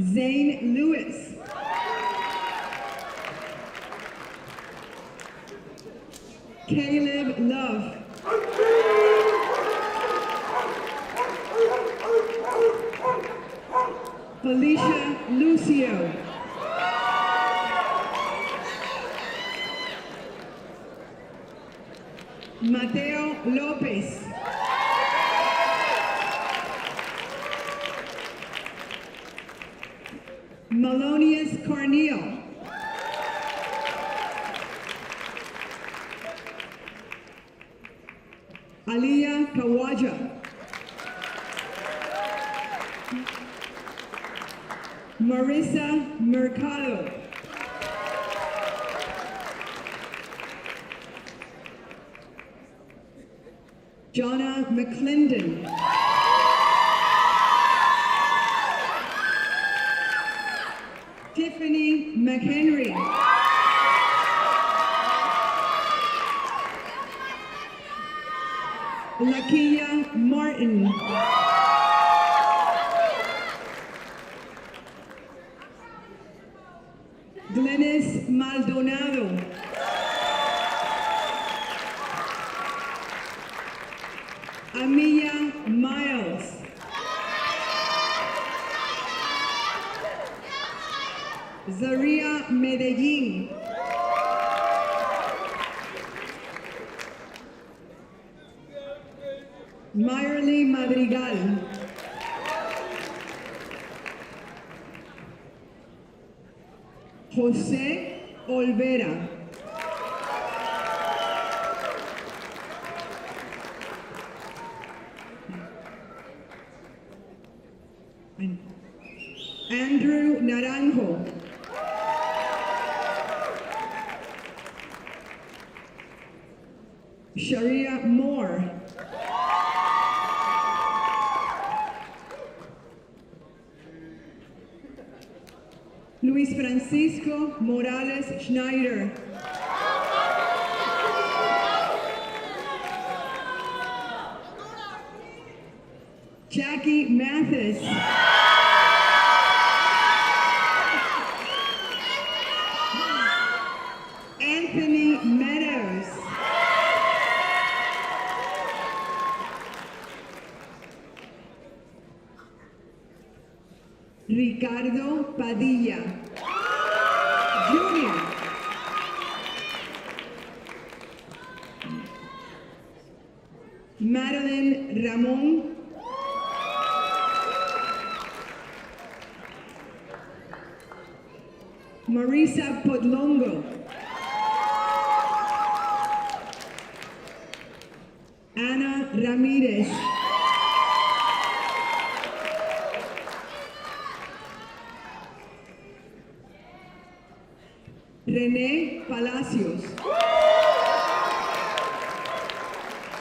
Zane Lewis. Caleb Love. Felicia Lucio. Mateo Lopez. Melonius Carneal. Aliyah Kawaja. Marissa Mercado. Jonna McClendon. Tiffany McHenry. Lakia Martin. Glennis Maldonado. Amia Miles. Zaria Medellin. Mayerly Madrigal. José Olvera. Andrew Naranjo. Sharia Moore. Luis Francisco Morales Schneider. Jackie Mathis. Anthony Meadows. Ricardo Padilla Jr. Madeline Ramon. Marisa Podlongo. Ana Ramirez. René Palacios.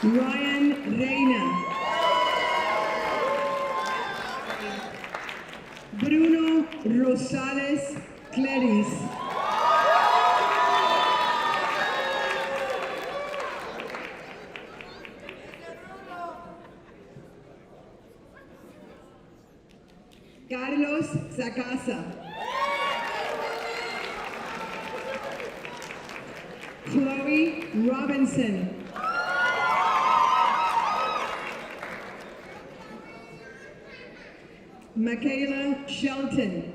Ryan Reina. Bruno Rosales Cleris. Carlos Zacasa. Chloe Robinson. Michaela Shelton.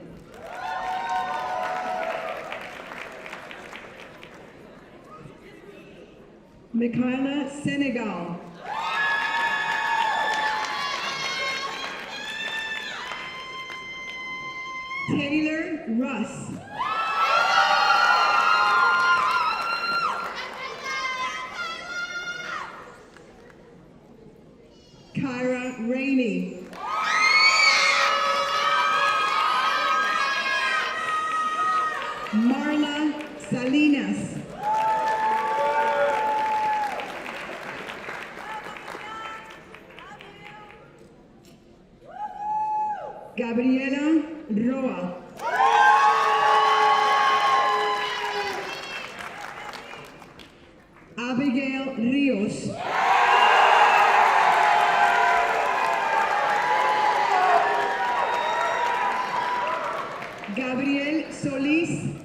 Michaela Senegal. Taylor Russ. Kyra Rainey. Marla Salinas. Gabriela Roa. Abigail Rios. Gabriel Solís.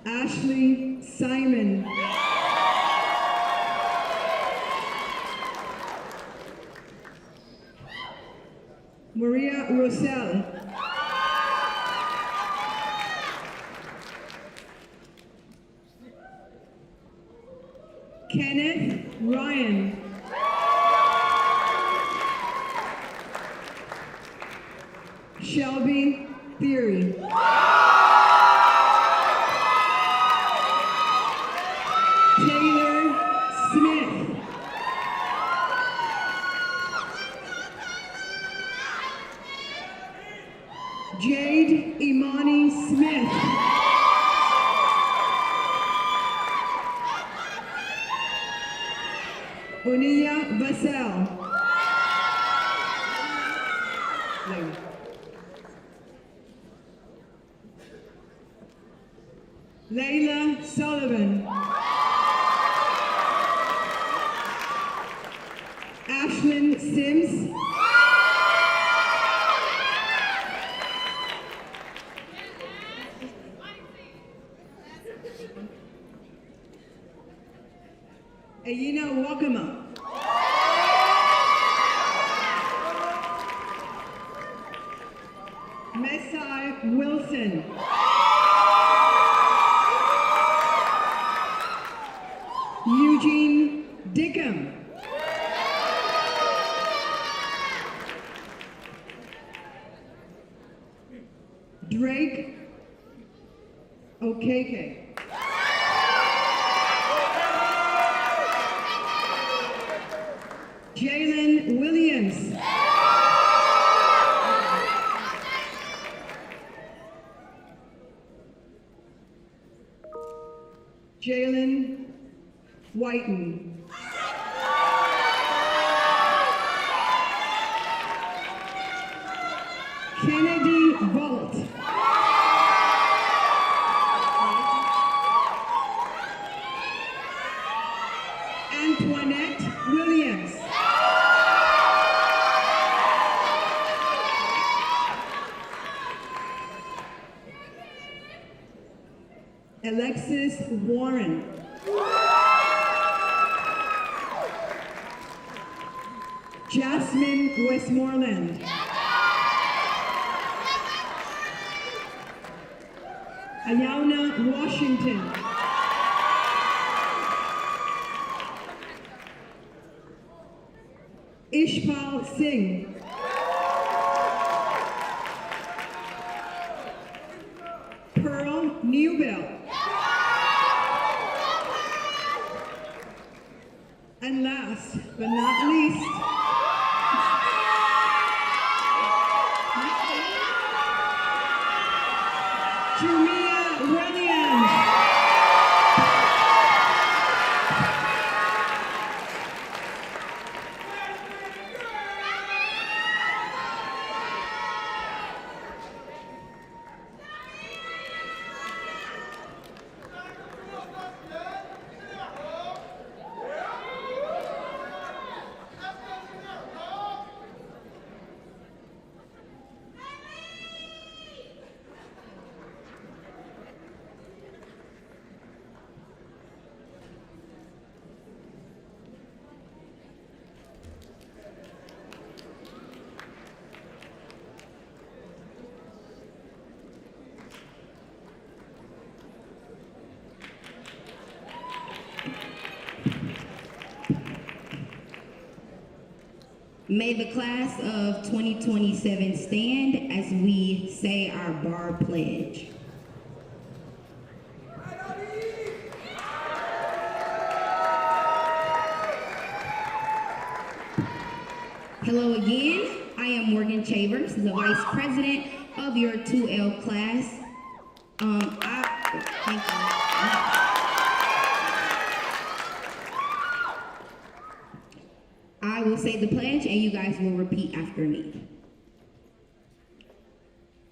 Ashley Simon. Maria Rosell. Kenneth Ryan. Shelby Theory. Taylor Smith. Jade Imani Smith. Onia Vassell. Layla Sullivan. Ashlyn Sims. Ayina Wakama. Mesai Wilson. Eugene Dickham. Drake Okeke. Jalen Williams. Whiten. Kennedy Volt. Antoinette Williams. Alexis Warren. Jasmine Westmoreland. Ayana Washington. Ishpal Singh. Pearl Newbell. And last but not least, Jumia Williams. May the class of 2027 stand as we say our bar pledge. Hello again, I am Morgan Chavers, the Vice President of your 2L class. Thank you. I will say the pledge and you guys will repeat after me.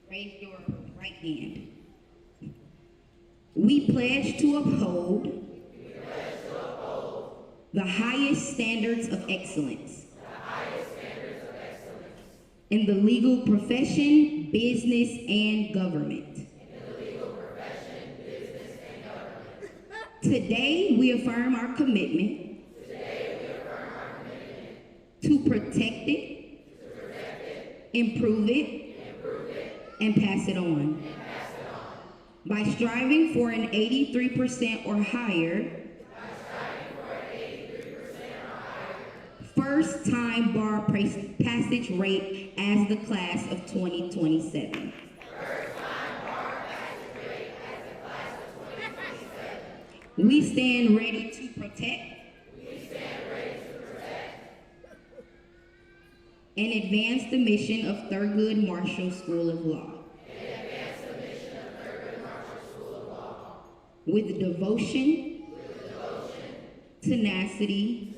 Raise your right hand. We pledge to uphold the highest standards of excellence in the legal profession, business, and government. Today, we affirm our commitment to protect it, improve it, and pass it on. By striving for an 83% or higher first-time bar passage rate as the class of 2027. We stand ready to protect and advance the mission of Thurgood Marshall School of Law. With devotion, tenacity,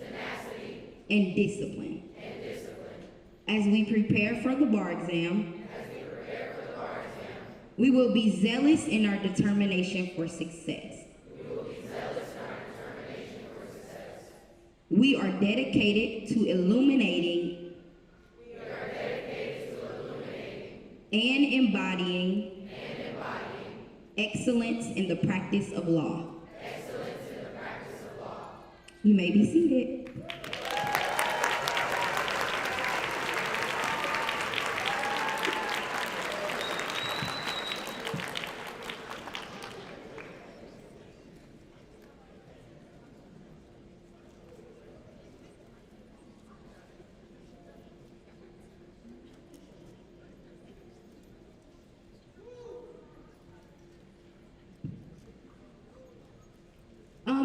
and discipline. As we prepare for the bar exam, we will be zealous in our determination for success. We are dedicated to illuminating and embodying excellence in the practice of law. You may be seated.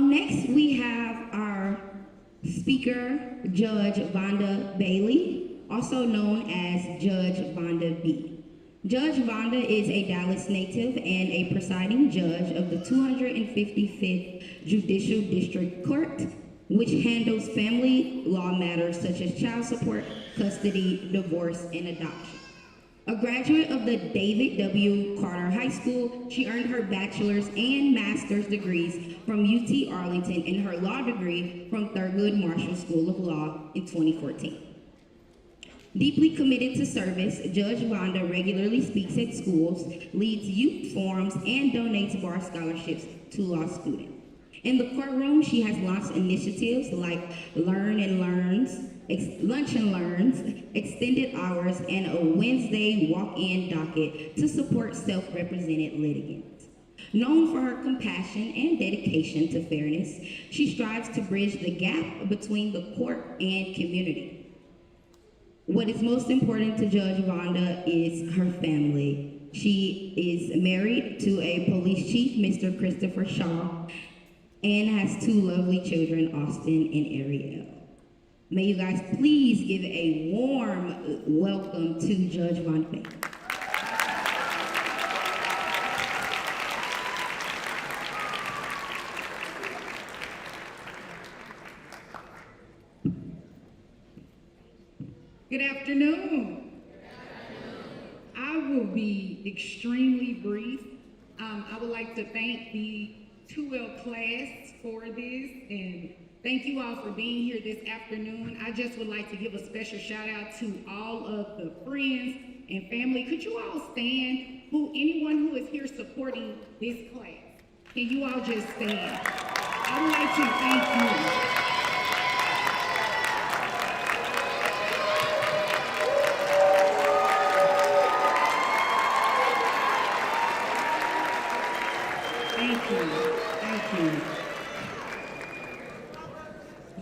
Next, we have our speaker, Judge Vonda Bailey, also known as Judge Vonda B. Judge Vonda is a Dallas native and a presiding judge of the 255th Judicial District Court which handles family law matters such as child support, custody, divorce, and adoption. A graduate of the David W. Carter High School, she earned her bachelor's and master's degrees from UT Arlington and her law degree from Thurgood Marshall School of Law in 2014. Deeply committed to service, Judge Vonda regularly speaks at schools, leads youth forums, and donates bar scholarships to law students. In the courtroom, she has launched initiatives like Lunch and Learns, extended hours, and a Wednesday walk-in docket to support self-represented litigants. Known for her compassion and dedication to fairness, she strives to bridge the gap between the court and community. What is most important to Judge Vonda is her family. She is married to a police chief, Mr. Christopher Shaw, and has two lovely children, Austin and Ariel. May you guys please give a warm welcome to Judge Vonda. Good afternoon. I will be extremely brief. I would like to thank the 2L class for this, and thank you all for being here this afternoon. I just would like to give a special shout out to all of the friends and family. Could you all stand? Anyone who is here supporting this class, can you all just stand? I would like to thank you.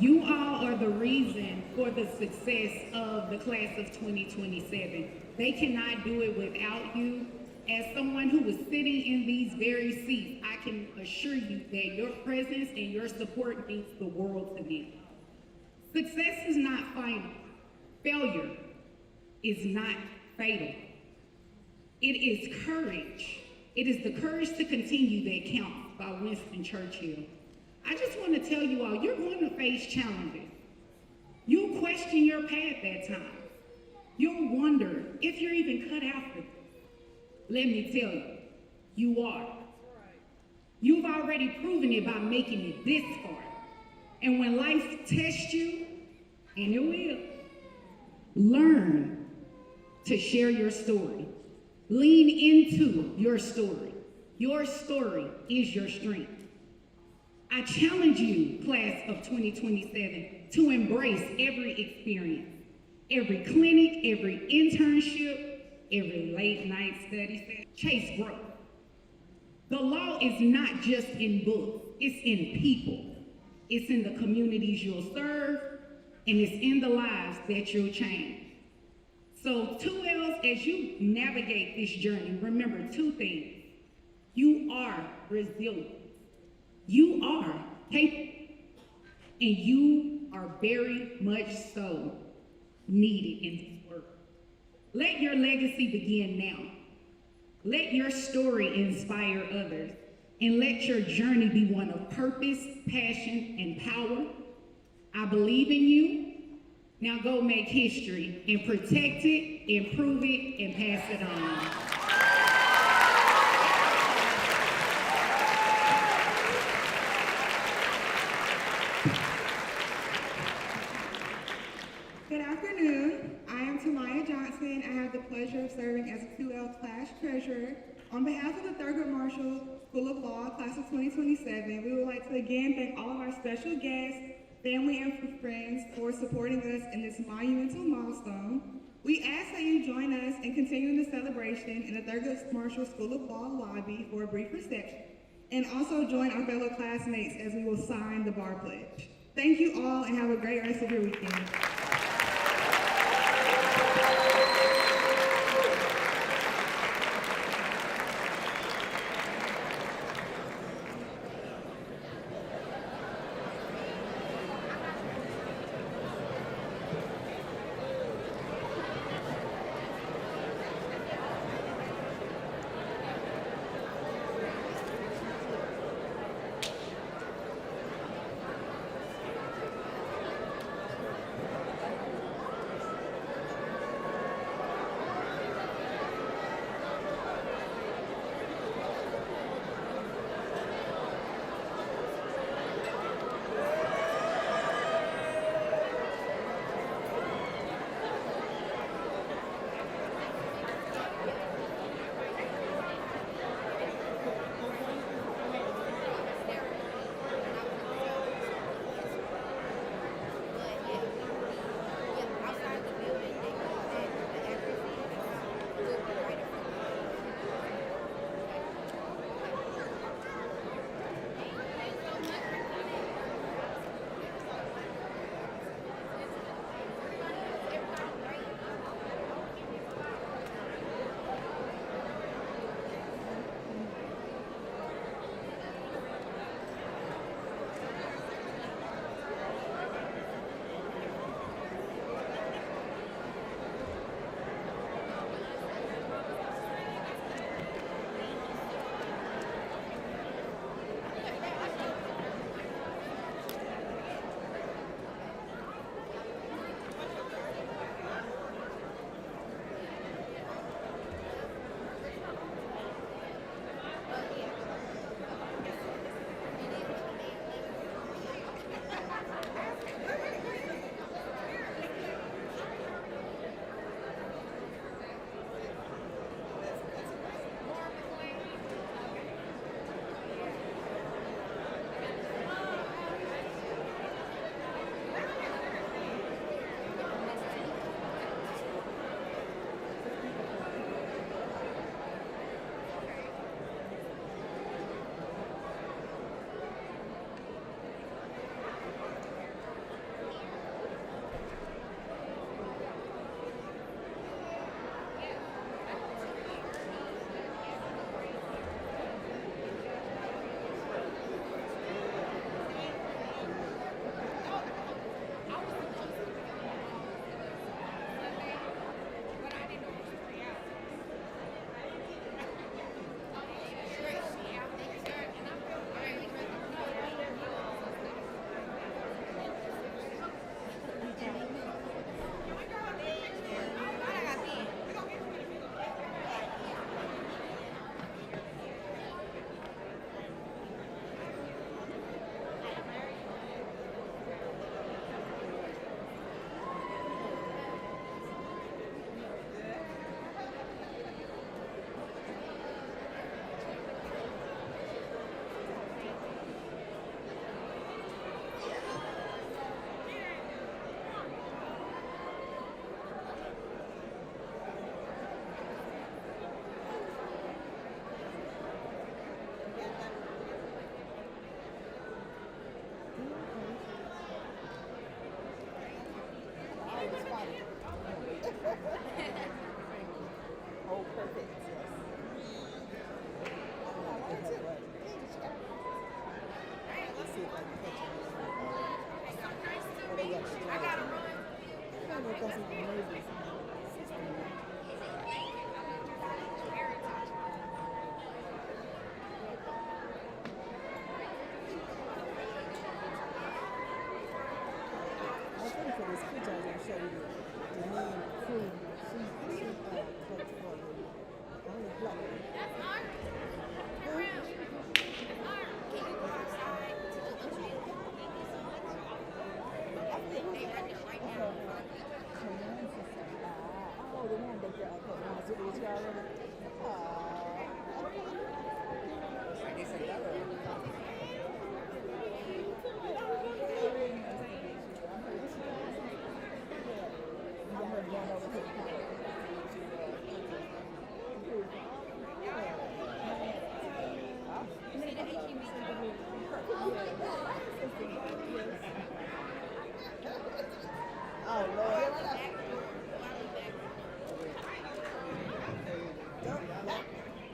You all are the reason for the success of the class of 2027. They cannot do it without you. As someone who was sitting in these very seats, I can assure you that your presence and your support means the world to me. Success is not final. Failure is not fatal. It is courage. It is the courage to continue that counts by Winston Churchill. I just want to tell you all, you're going to face challenges. You'll question your path at times. You'll wonder if you're even cut out for this. Let me tell you, you are. You've already proven it by making it this far. And when life tests you, and it will, learn to share your story. Lean into your story. Your story is your strength. I challenge you, class of 2027, to embrace every experience, every clinic, every internship, every late night study session. Chase growth. The law is not just in books, it's in people. It's in the communities you'll serve, and it's in the lives that you'll change. So 2Ls, as you navigate this journey, remember two things. You are resilient. You are capable, and you are very much so needed in this work. Let your legacy begin now. Let your story inspire others, and let your journey be one of purpose, passion, and power. I believe in you. Now go make history and protect it, improve it, and pass it on. Good afternoon. I am Tamaya Johnson. I have the pleasure of serving as a 2L class treasurer. On behalf of the Thurgood Marshall School of Law, class of 2027, we would like to again thank all of our special guests, family, and friends for supporting us in this monumental milestone. We ask that you join us in continuing the celebration in the Thurgood Marshall School of Law lobby for a brief reception, and also join our fellow classmates as we will sign the bar pledge. Thank you all, and have a great rest of your weekend.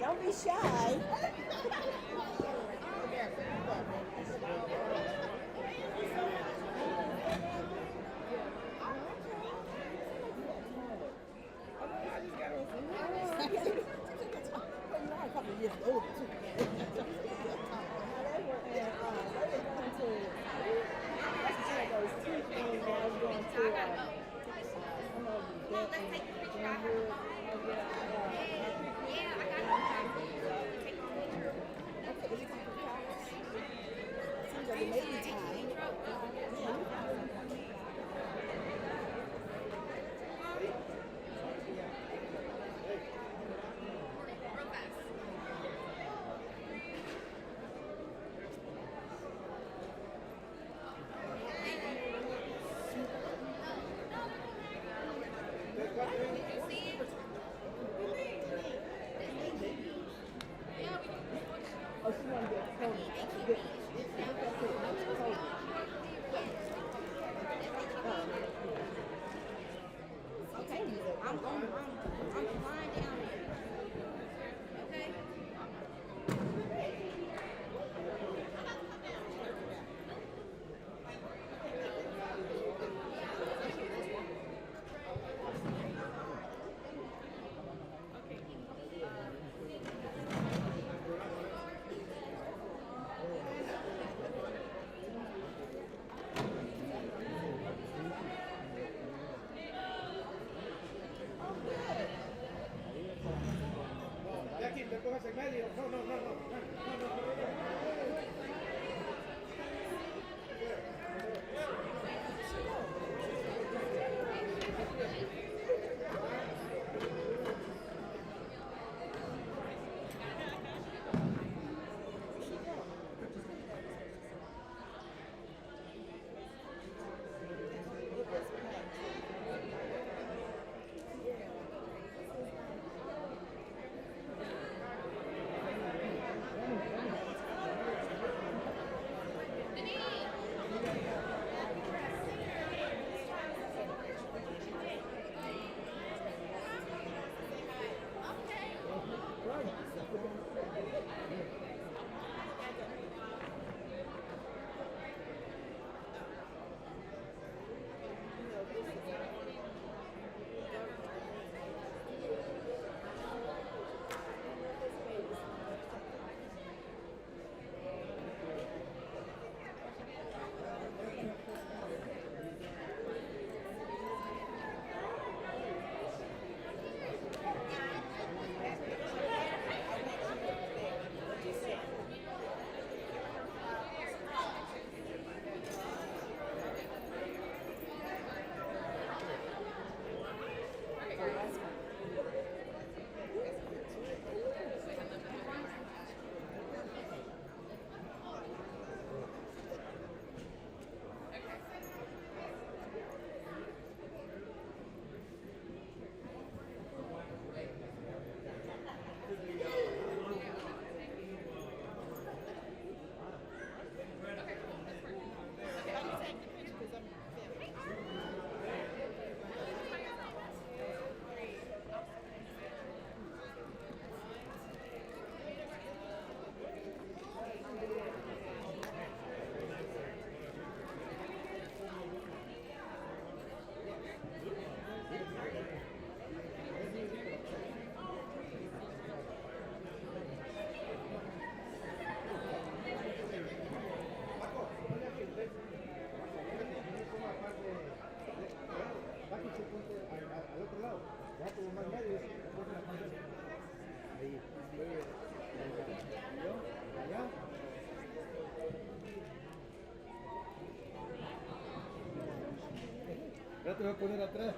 Don't be shy. Ya te voy a poner atrás.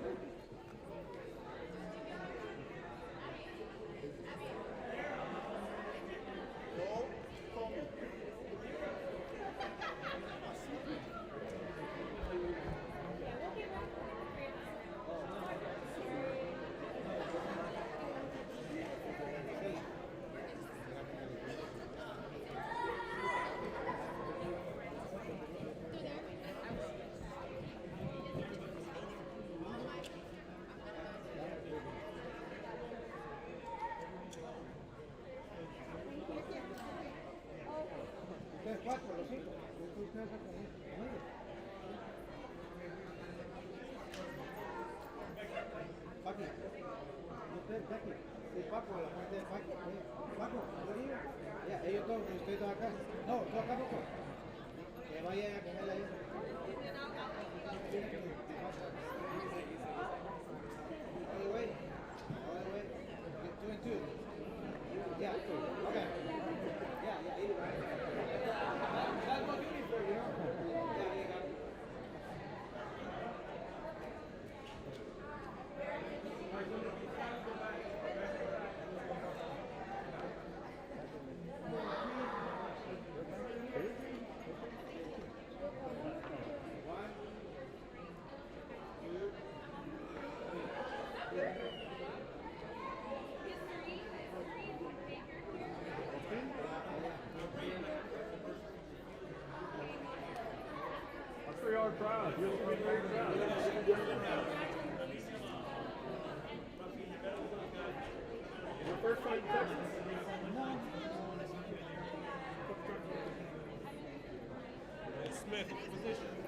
Paco, lo siento. Paco, Becky, Paco, la parte de Paco. Paco, ya, ellos todos, ustedes todos acá. No, todos acá, Paco. Que vaya a comer ahí. All the way. Two and two. Yeah, okay. Yeah. That's what you need for, you know? Yeah, you got it. I'm sure you are proud. You're very proud. Your first time in Texas? Smith, position.